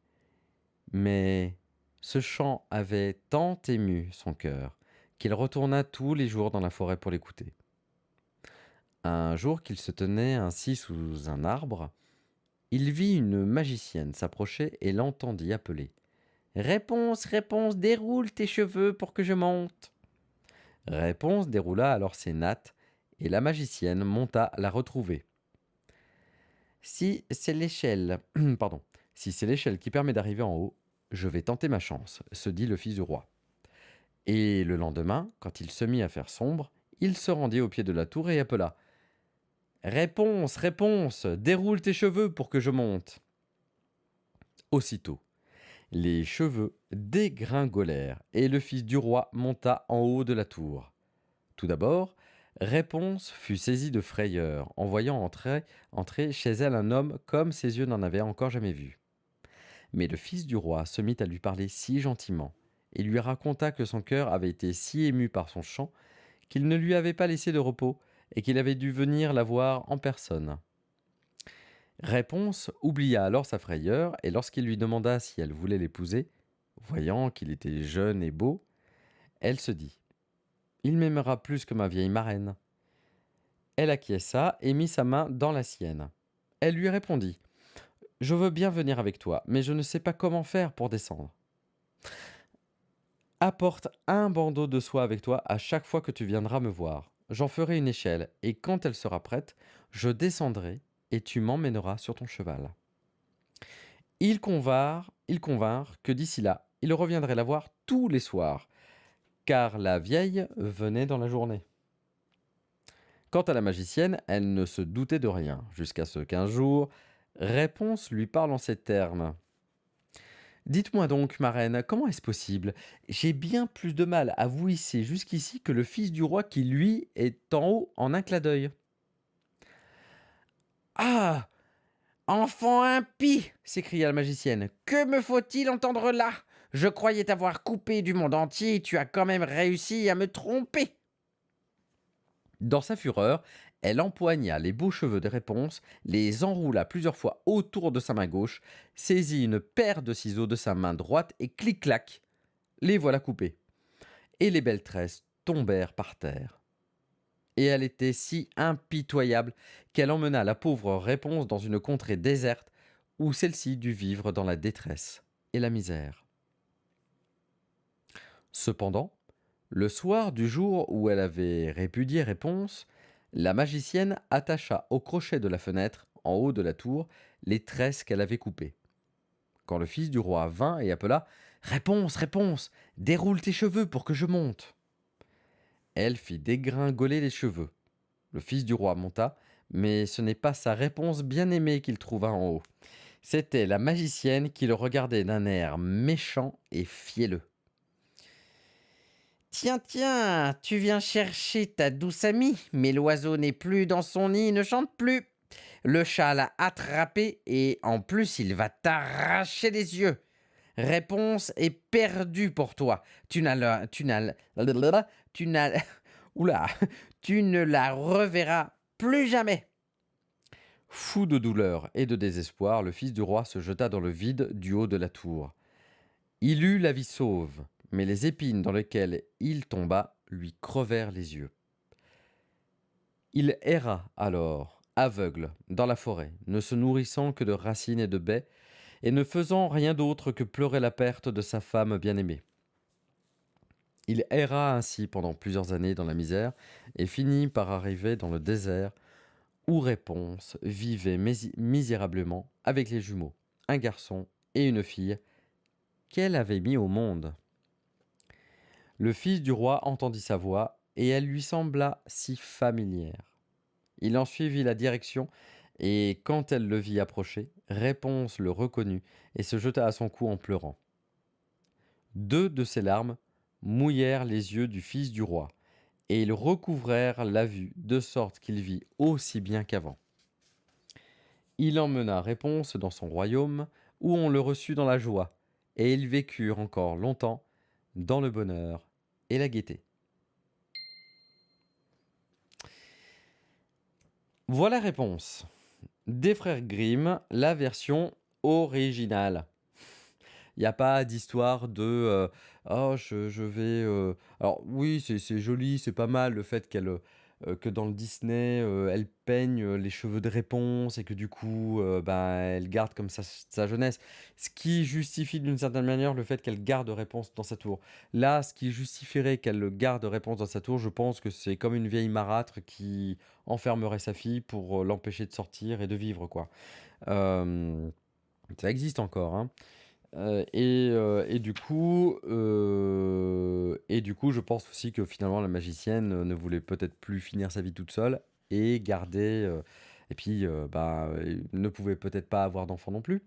Speaker 2: Mais ce chant avait tant ému son cœur qu'il retourna tous les jours dans la forêt pour l'écouter. Un jour qu'il se tenait ainsi sous un arbre, il vit une magicienne s'approcher et l'entendit appeler. Réponse, réponse, déroule tes cheveux pour que je monte. Réponse déroula alors ses nattes, et la magicienne monta la retrouver. Si c'est l'échelle, pardon, si c'est l'échelle qui permet d'arriver en haut, je vais tenter ma chance, se dit le fils du roi. Et le lendemain, quand il se mit à faire sombre, il se rendit au pied de la tour et appela. Réponse, réponse, déroule tes cheveux pour que je monte. Aussitôt, les cheveux dégringolèrent et le fils du roi monta en haut de la tour. Tout d'abord, Réponse fut saisie de frayeur en voyant entrer chez elle un homme comme ses yeux n'en avaient encore jamais vu. Mais le fils du roi se mit à lui parler si gentiment et lui raconta que son cœur avait été si ému par son chant qu'il ne lui avait pas laissé de repos et qu'il avait dû venir la voir en personne. Réponse oublia alors sa frayeur et lorsqu'il lui demanda si elle voulait l'épouser, voyant qu'il était jeune et beau, elle se dit « Il m'aimera plus que ma vieille marraine ». Elle acquiesça et mit sa main dans la sienne. Elle lui répondit « Je veux bien venir avec toi, mais je ne sais pas comment faire pour descendre. Apporte un bandeau de soie avec toi à chaque fois que tu viendras me voir. J'en ferai une échelle, et quand elle sera prête, je descendrai, et tu m'emmèneras sur ton cheval. » Ils convinrent que d'ici là, il reviendrait la voir tous les soirs, car la vieille venait dans la journée. Quant à la magicienne, elle ne se doutait de rien, jusqu'à ce qu'un jour, Réponse lui parle en ces termes. Dites-moi donc, marraine, comment est-ce possible? J'ai bien plus de mal à vous hisser jusqu'ici que le fils du roi qui, lui, est en haut en un clin d'œil. Ah! Enfant impie! S'écria la magicienne. Que me faut-il entendre là? Je croyais t'avoir coupé du monde entier et tu as quand même réussi à me tromper. Dans sa fureur, elle empoigna les beaux cheveux de Réponse, les enroula plusieurs fois autour de sa main gauche, saisit une paire de ciseaux de sa main droite et clic-clac, les voilà coupés. Et les belles tresses tombèrent par terre. Et elle était si impitoyable qu'elle emmena la pauvre Réponse dans une contrée déserte où celle-ci dut vivre dans la détresse et la misère. Cependant, le soir du jour où elle avait répudié Réponse, la magicienne attacha au crochet de la fenêtre, en haut de la tour, les tresses qu'elle avait coupées. quand le fils du roi vint et appela: Réponse, réponse, déroule tes cheveux pour que je monte. Elle fit dégringoler les cheveux. Le fils du roi monta, mais ce n'est pas sa réponse bien-aimée qu'il trouva en haut. C'était la magicienne qui le regardait d'un air méchant et fielleux. Tiens, tiens, tu viens chercher ta douce amie, mais l'oiseau n'est plus dans son nid, il ne chante plus. Le chat l'a attrapé et en plus il va t'arracher les yeux. Réponse est perdue pour toi. Tu n'as, oula, tu ne la reverras plus jamais. Fou de douleur et de désespoir, le fils du roi se jeta dans le vide du haut de la tour. Il eut la vie sauve, mais les épines dans lesquelles il tomba lui crevèrent les yeux. Il erra alors, aveugle, dans la forêt, ne se nourrissant que de racines et de baies, et ne faisant rien d'autre que pleurer la perte de sa femme bien-aimée. Il erra ainsi pendant plusieurs années dans la misère, et finit par arriver dans le désert, où Réponse vivait misérablement avec les jumeaux, un garçon et une fille, qu'elle avait mis au monde. Le fils du roi entendit sa voix, et elle lui sembla si familière. Il en suivit la direction, et quand elle le vit approcher, Réponse le reconnut et se jeta à son cou en pleurant. Deux de ses larmes mouillèrent les yeux du fils du roi, et ils recouvrèrent la vue, de sorte qu'il vit aussi bien qu'avant. Il emmena Réponse dans son royaume, où on le reçut dans la joie, et ils vécurent encore longtemps dans le bonheur et la gaieté. Voilà Réponse des frères Grimm, la version originale. Il n'y a pas d'histoire de oh je vais alors oui c'est joli, c'est pas mal le fait que dans le Disney, elle peigne les cheveux de Réponse et que du coup, ben, elle garde comme ça sa jeunesse. Ce qui justifie d'une certaine manière le fait qu'elle garde Réponse dans sa tour. Là, ce qui justifierait qu'elle garde Réponse dans sa tour, je pense que c'est comme une vieille marâtre qui enfermerait sa fille pour l'empêcher de sortir et de vivre, quoi. Euh, Ça existe encore, hein. Et du coup, je pense aussi que finalement la magicienne ne voulait peut-être plus finir sa vie toute seule et garder, et puis ne pouvait peut-être pas avoir d'enfant non plus.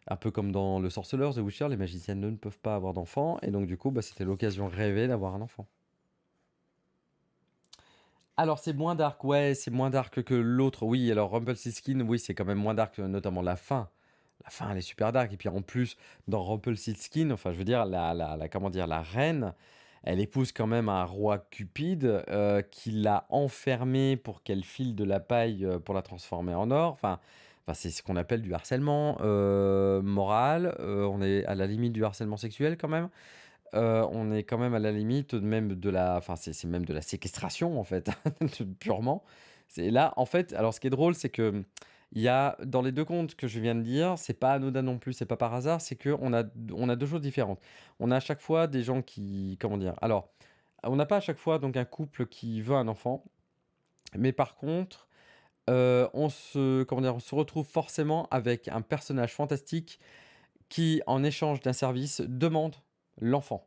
Speaker 2: Un peu comme dans Le Sorceleur, The Witcher, les magiciennes ne peuvent pas avoir d'enfant, et donc du coup, c'était l'occasion rêvée d'avoir un enfant. Alors c'est moins dark, ouais, c'est moins dark que l'autre. Oui, alors Rumpelstiltskin, oui, c'est quand même moins dark, notamment la fin. La fin, elle est super dark. Et puis en plus, dans Rumpelstiltskin, enfin, je veux dire, comment dire, la reine, elle épouse quand même un roi Cupide qui l'a enfermée pour qu'elle file de la paille pour la transformer en or. Enfin, c'est ce qu'on appelle du harcèlement moral. On est à la limite du harcèlement sexuel quand même. On est quand même à la limite même de la enfin, c'est même de la séquestration, en fait, purement. C'est là, en fait alors ce qui est drôle, c'est que il y a dans les 2 contes que je viens de dire, c'est pas anodin non plus, c'est pas par hasard, c'est qu'on a 2 choses différentes. On a à chaque fois des gens qui comment dire? Alors, on n'a pas à chaque fois donc un couple qui veut un enfant, mais par contre, on se retrouve forcément avec un personnage fantastique qui, en échange d'un service, demande l'enfant.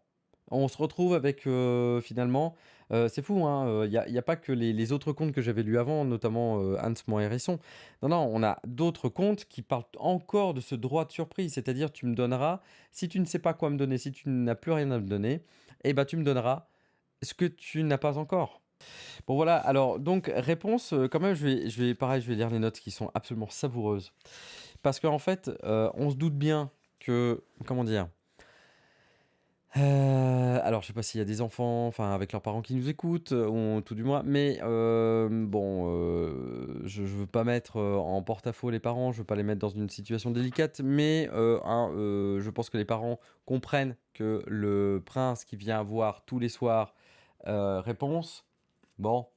Speaker 2: On se retrouve avec, finalement, c'est fou, hein, il y a pas que les autres contes que j'avais lus avant, notamment, Hans Mon Hérisson. Non, non, on a d'autres contes qui parlent encore de ce droit de surprise, c'est-à-dire tu me donneras si tu ne sais pas quoi me donner, si tu n'as plus rien à me donner, et ben tu me donneras ce que tu n'as pas encore. Bon voilà, alors donc réponse, quand même je vais lire les notes qui sont absolument savoureuses. Parce qu'en fait, on se doute bien que comment dire? Alors je sais pas s'il y a des enfants, enfin avec leurs parents qui nous écoutent, ou tout du moins, mais bon, je veux pas mettre, en porte-à-faux les parents, je veux pas les mettre dans une situation délicate, mais je pense que les parents comprennent que le prince qui vient voir tous les soirs, Réponse, bon,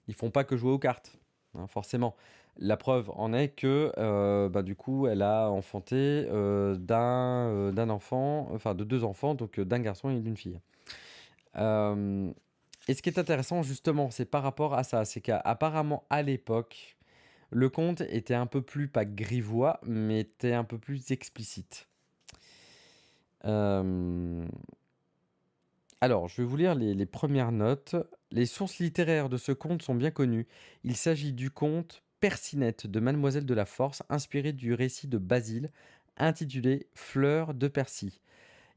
Speaker 2: ils font pas que jouer aux cartes, hein, forcément. La preuve en est que, du coup, elle a enfanté, d'un enfant, enfin de 2 enfants, donc d'un garçon et d'une fille. Hem Et ce qui est intéressant justement, c'est par rapport à ça, c'est qu'apparemment à l'époque,
Speaker 1: Le conte était un peu plus, pas grivois, mais était un peu plus explicite. Euh, Alors, je vais vous lire les premières notes. Les sources littéraires de ce conte sont bien connues. Il s'agit du conte Percinette de Mademoiselle de la Force, inspiré du récit de Basile, intitulé Fleurs de Percy,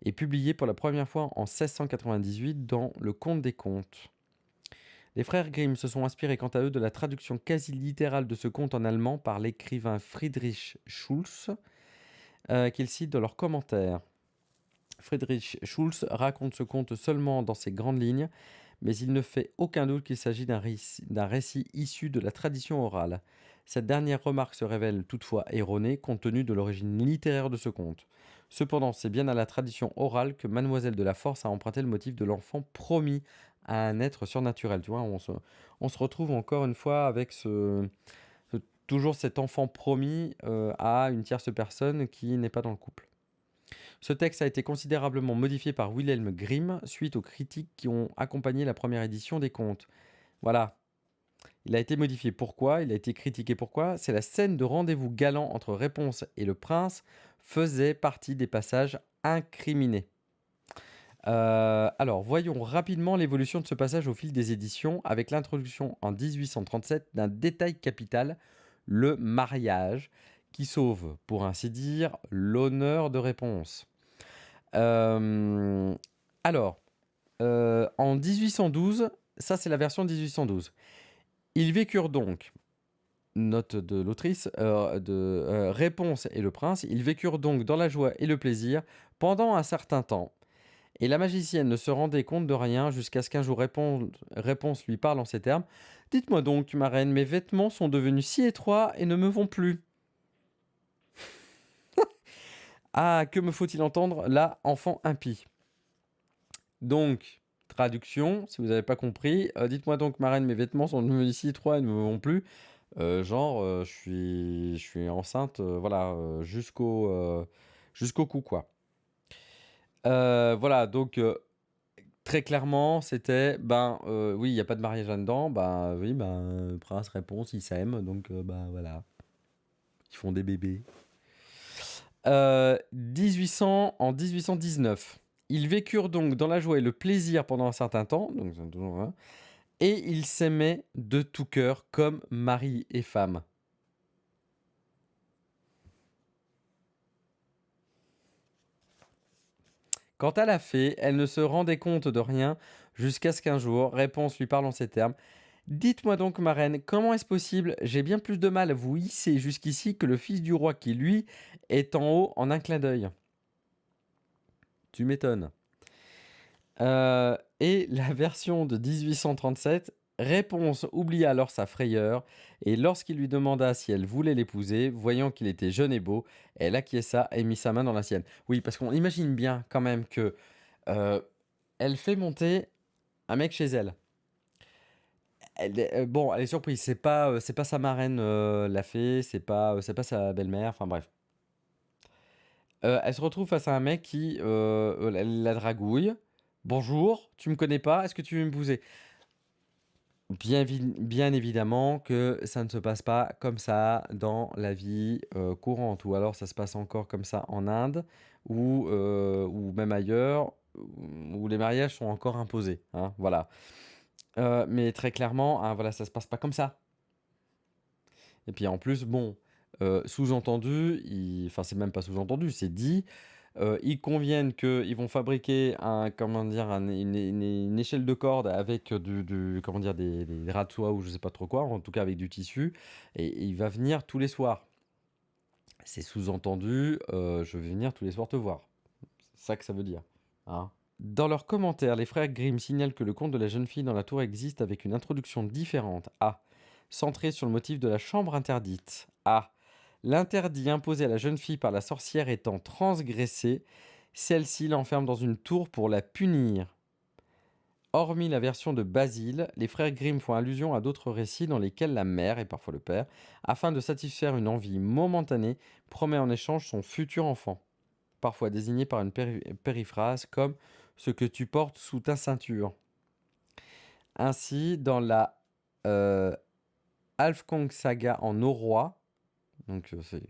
Speaker 1: et publié pour la première fois en 1698 dans Le Conte des Contes. Les frères Grimm se sont inspirés quant à eux de la traduction quasi littérale de ce conte en allemand par l'écrivain Friedrich Schulz, qu'ils citent dans leurs commentaires. Friedrich Schulz raconte ce conte seulement dans ses grandes lignes, mais il ne fait aucun doute qu'il s'agit d'un récit issu de la tradition orale. Cette dernière remarque se révèle toutefois erronée compte tenu de l'origine littéraire de ce conte. Cependant, c'est bien à la tradition orale que Mademoiselle de la Force a emprunté le motif de l'enfant promis à un être surnaturel. Tu vois, on se retrouve encore une fois avec toujours cet enfant promis à une tierce personne qui n'est pas dans le couple. Ce texte a été considérablement modifié par Wilhelm Grimm suite aux critiques qui ont accompagné la première édition des contes. Voilà, il a été modifié. Pourquoi? Il a été critiqué. Pourquoi? C'est la scène de rendez-vous galant entre Réponse et le prince faisait partie des passages incriminés. Alors, voyons rapidement l'évolution de ce passage au fil des éditions avec l'introduction en 1837 d'un détail capital, le mariage, qui sauve, pour ainsi dire, l'honneur de Réponse. Euh, alors, en 1812, ça c'est la version 1812. Ils vécurent donc, note de l'autrice, Réponse et le prince, ils vécurent donc dans la joie et le plaisir pendant un certain temps. Et la magicienne ne se rendait compte de rien jusqu'à ce qu'un jour Réponse lui parle en ces termes. Dites-moi donc, ma reine, mes vêtements sont devenus si étroits et ne me vont plus. Ah, que me faut-il entendre là, enfant impie? Donc, traduction, si vous n'avez pas compris, dites-moi donc, ma reine, mes vêtements sont devenus si étroits et ne me vont plus. Je suis enceinte, voilà, jusqu'au cou, quoi. Voilà, donc très clairement, c'était, oui, il n'y a pas de mariage là-dedans, oui, prince, réponse, ils s'aiment, donc voilà, ils font des bébés. 1800, en 1819, ils vécurent donc dans la joie et le plaisir pendant un certain temps, donc, hein, et ils s'aimaient de tout cœur comme mari et femme. Quant à la fée, elle ne se rendait compte de rien jusqu'à ce qu'un jour, Réponse lui parle en ces termes. Dites-moi donc, ma reine, comment est-ce possible? J'ai bien plus de mal à vous hisser jusqu'ici que le fils du roi qui, lui, est en haut en un clin d'œil. Tu m'étonnes. Et la version de 1837, Réponse oublia alors sa frayeur, et lorsqu'il lui demanda si elle voulait l'épouser, voyant qu'il était jeune et beau, elle acquiesça et mit sa main dans la sienne. Oui, parce qu'on imagine bien quand même que elle fait monter un mec chez elle. Bon, elle est surprise. C'est pas sa marraine, la fée. C'est pas sa belle-mère. Enfin bref. Elle se retrouve face à un mec qui la dragouille. Bonjour, tu me connais pas? Est-ce que tu veux m'épouser? Bien évidemment que ça ne se passe pas comme ça dans la vie courante, ou alors ça se passe encore comme ça en Inde, ou même ailleurs, où les mariages sont encore imposés, hein, voilà. Mais très clairement, hein, voilà, ça se passe pas comme ça. Et puis en plus, bon, sous-entendu, enfin c'est même pas sous-entendu, c'est dit, ils conviennent qu'ils vont fabriquer comment dire, une échelle de corde avec comment dire, des draps de soie ou je sais pas trop quoi, en tout cas avec du tissu, et il va venir tous les soirs. C'est sous-entendu, je vais venir tous les soirs te voir. C'est ça que ça veut dire, hein. Dans leurs commentaires, les frères Grimm signalent que le conte de la jeune fille dans la tour existe avec une introduction différente. A. Centrée sur le motif de la chambre interdite. A. L'interdit imposé à la jeune fille par la sorcière étant transgressé, celle-ci l'enferme dans une tour pour la punir. Hormis la version de Basile, les frères Grimm font allusion à d'autres récits dans lesquels la mère, et parfois le père, afin de satisfaire une envie momentanée, promet en échange son futur enfant, parfois désigné par une périphrase comme ce que tu portes sous ta ceinture. Ainsi, dans la
Speaker 2: Alfkong Saga en norrois, donc c'est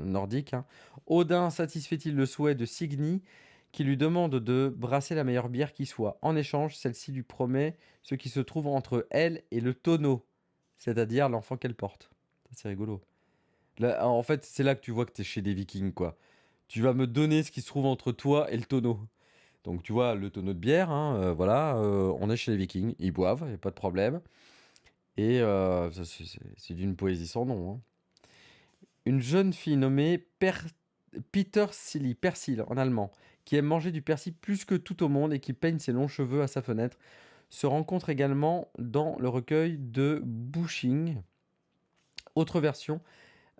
Speaker 2: nordique, hein. Odin satisfait-il le souhait de Signy qui lui demande de brasser la meilleure bière qui soit. En échange, celle-ci lui promet ce qui se trouve entre elle et le tonneau, c'est-à-dire l'enfant qu'elle porte. Ça, c'est rigolo. Là, en fait, c'est là que tu vois que tu es chez des Vikings, quoi. Tu vas me donner ce qui se trouve entre toi et le tonneau. Donc tu vois, le tonneau de bière, hein, voilà, on est chez les Vikings, ils boivent, y a pas de problème. Et ça, c'est d'une poésie sans nom, hein. Une jeune fille nommée Petersilly, Persil en allemand, qui aime manger du persil plus que tout au monde et qui peigne ses longs cheveux à sa fenêtre, se rencontre également dans le recueil de Bushing. Autre version,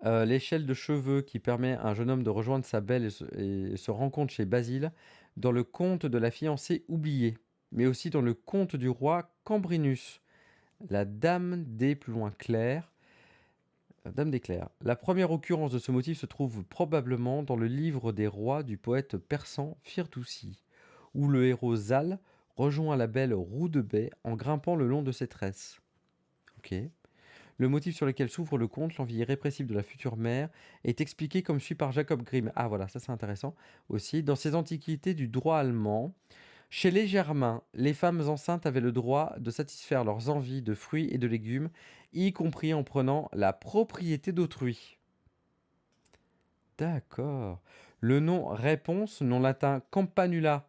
Speaker 2: l'échelle de cheveux qui permet à un jeune homme de rejoindre sa belle et se rencontre chez Basile dans le conte de la fiancée oubliée, mais aussi dans le conte du roi Cambrinus, la dame des plus loin clairs. Dame d'éclair. La première occurrence de ce motif se trouve probablement dans le livre des rois du poète persan Firdoussi, où le héros Zal rejoint la belle roue de baie en grimpant le long de ses tresses. Ok. Le motif sur lequel s'ouvre le conte, l'envie irrépressible de la future mère, est expliqué comme suit par Jacob Grimm. Ah voilà, ça c'est intéressant aussi. Dans ses antiquités du droit allemand, chez les Germains, les femmes enceintes avaient le droit de satisfaire leurs envies de fruits et de légumes, y compris en prenant la propriété d'autrui. D'accord. Le nom réponse, nom latin campanula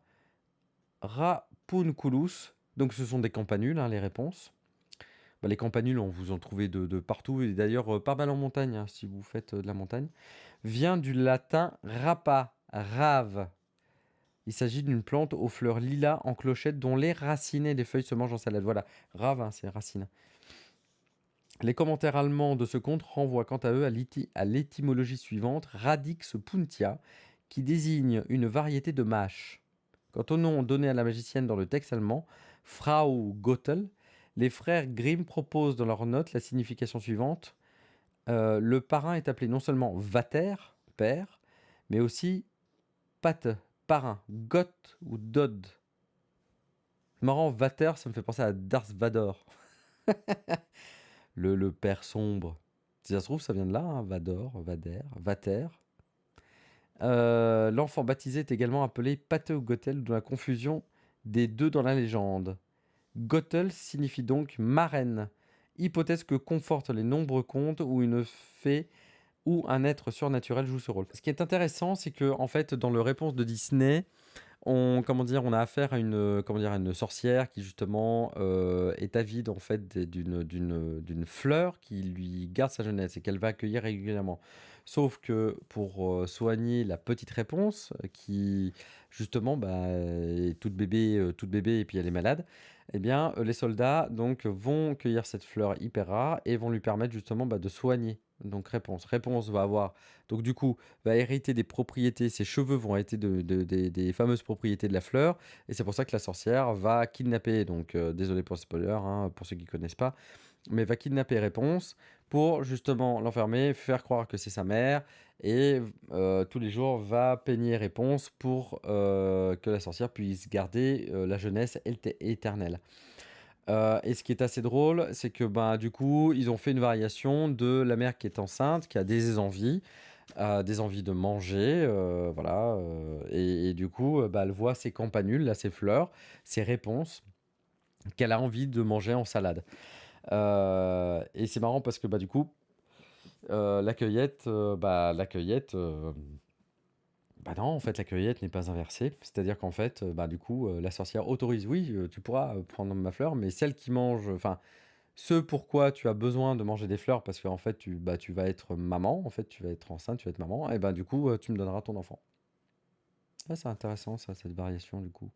Speaker 2: rapunculus, donc ce sont des campanules, hein, les réponses. Bah, les campanules, on vous en trouvez de partout, et d'ailleurs pas mal en montagne, hein, si vous faites de la montagne, vient du latin rapa, rave. Il s'agit d'une plante aux fleurs lilas en clochette dont les racines et les feuilles se mangent en salade. Voilà, rave, hein, c'est racine. Les commentaires allemands de ce conte renvoient quant à eux à l'étymologie suivante, radix puntia, qui désigne une variété de mâche. Quant au nom donné à la magicienne dans le texte allemand, Frau Gothel, les frères Grimm proposent dans leurs notes la signification suivante. Le parrain est appelé non seulement Vater, père, mais aussi Pate, parrain, Goth ou Dodd. C'est marrant, Vater, ça me fait penser à Darth Vador, le père sombre. Si ça se trouve, ça vient de là, hein, Vador, Vader, Vater. L'enfant baptisé est également appelé Pate ou Gothel, dont la confusion des deux dans la légende. Gothel signifie donc marraine, hypothèse que confortent les nombreux contes où une fée ou un être surnaturel joue ce rôle. Ce qui est intéressant, c'est que en fait, dans le réponse de Disney, on a affaire à une sorcière qui justement est avide en fait d'une fleur qui lui garde sa jeunesse et qu'elle va accueillir régulièrement. Sauf que pour soigner la petite réponse, qui justement est toute bébé et puis elle est malade, eh bien les soldats donc vont cueillir cette fleur hyper rare et vont lui permettre justement de soigner. Donc réponse va avoir donc du coup va hériter des propriétés, ses cheveux vont hériter des fameuses propriétés de la fleur, et c'est pour ça que la sorcière va kidnapper, donc désolé pour le spoiler, hein, pour ceux qui connaissent pas, mais va kidnapper Réponse pour justement l'enfermer, faire croire que c'est sa mère, et tous les jours va peigner Réponse pour que la sorcière puisse garder la jeunesse éternelle. Et ce qui est assez drôle, c'est que du coup, ils ont fait une variation de la mère qui est enceinte, qui a des envies de manger, voilà, et du coup, elle voit ses campanules, là, ses fleurs, ses réponses qu'elle a envie de manger en salade. Et c'est marrant parce que du coup, la cueillette, non, en fait, la cueillette n'est pas inversée. C'est-à-dire qu'en fait, du coup, la sorcière autorise, oui, tu pourras prendre ma fleur, mais celle qui mange, enfin, ce pourquoi tu as besoin de manger des fleurs, parce qu'en fait, tu vas être maman, en fait, tu vas être enceinte, tu vas être maman, et du coup, tu me donneras ton enfant. Ah, c'est intéressant, ça, cette variation, du coup.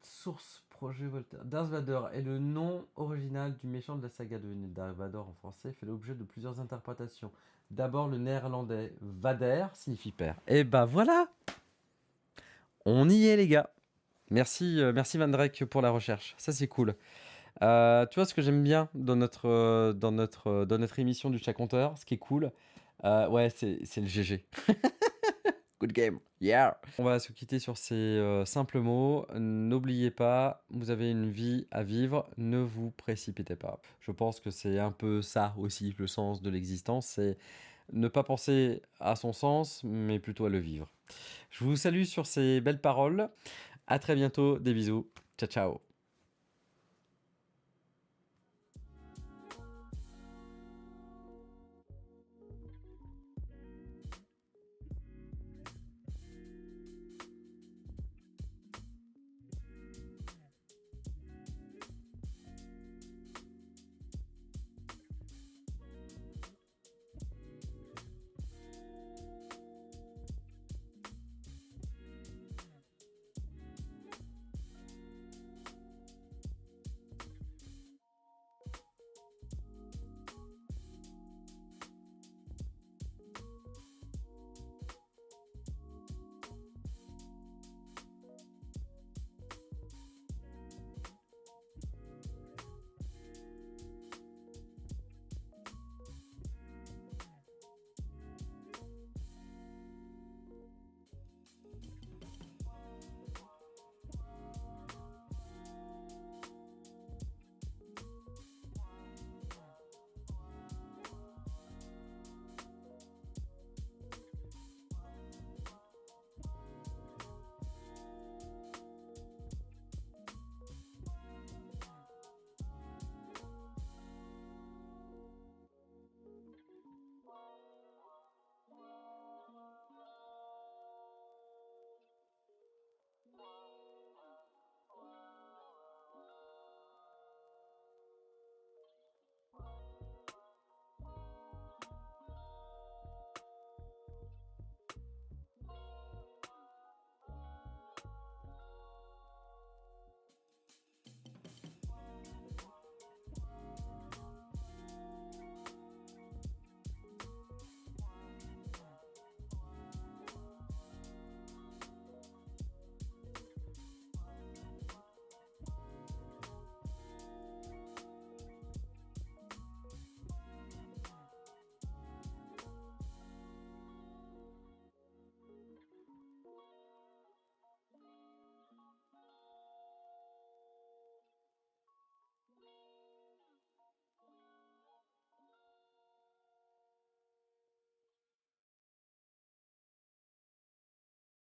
Speaker 2: Source projet Voltaire. Darth Vader est le nom original du méchant de la saga de Darth Vader en français, fait l'objet de plusieurs interprétations. D'abord, le néerlandais Vader signifie père. Et voilà, on y est, les gars. Merci, merci Van Drake pour la recherche. Ça, c'est cool. Tu vois ce que j'aime bien dans notre émission du chat compteur, ce qui est cool, ouais, c'est le GG. Good game. Yeah.
Speaker 1: On va se quitter sur ces simples mots. N'oubliez pas, vous avez une vie à vivre, ne vous précipitez pas. Je pense que c'est un peu ça aussi le sens de l'existence, c'est ne pas penser à son sens, mais plutôt à le vivre. Je vous salue sur ces belles paroles. À très bientôt, des bisous. Ciao, ciao.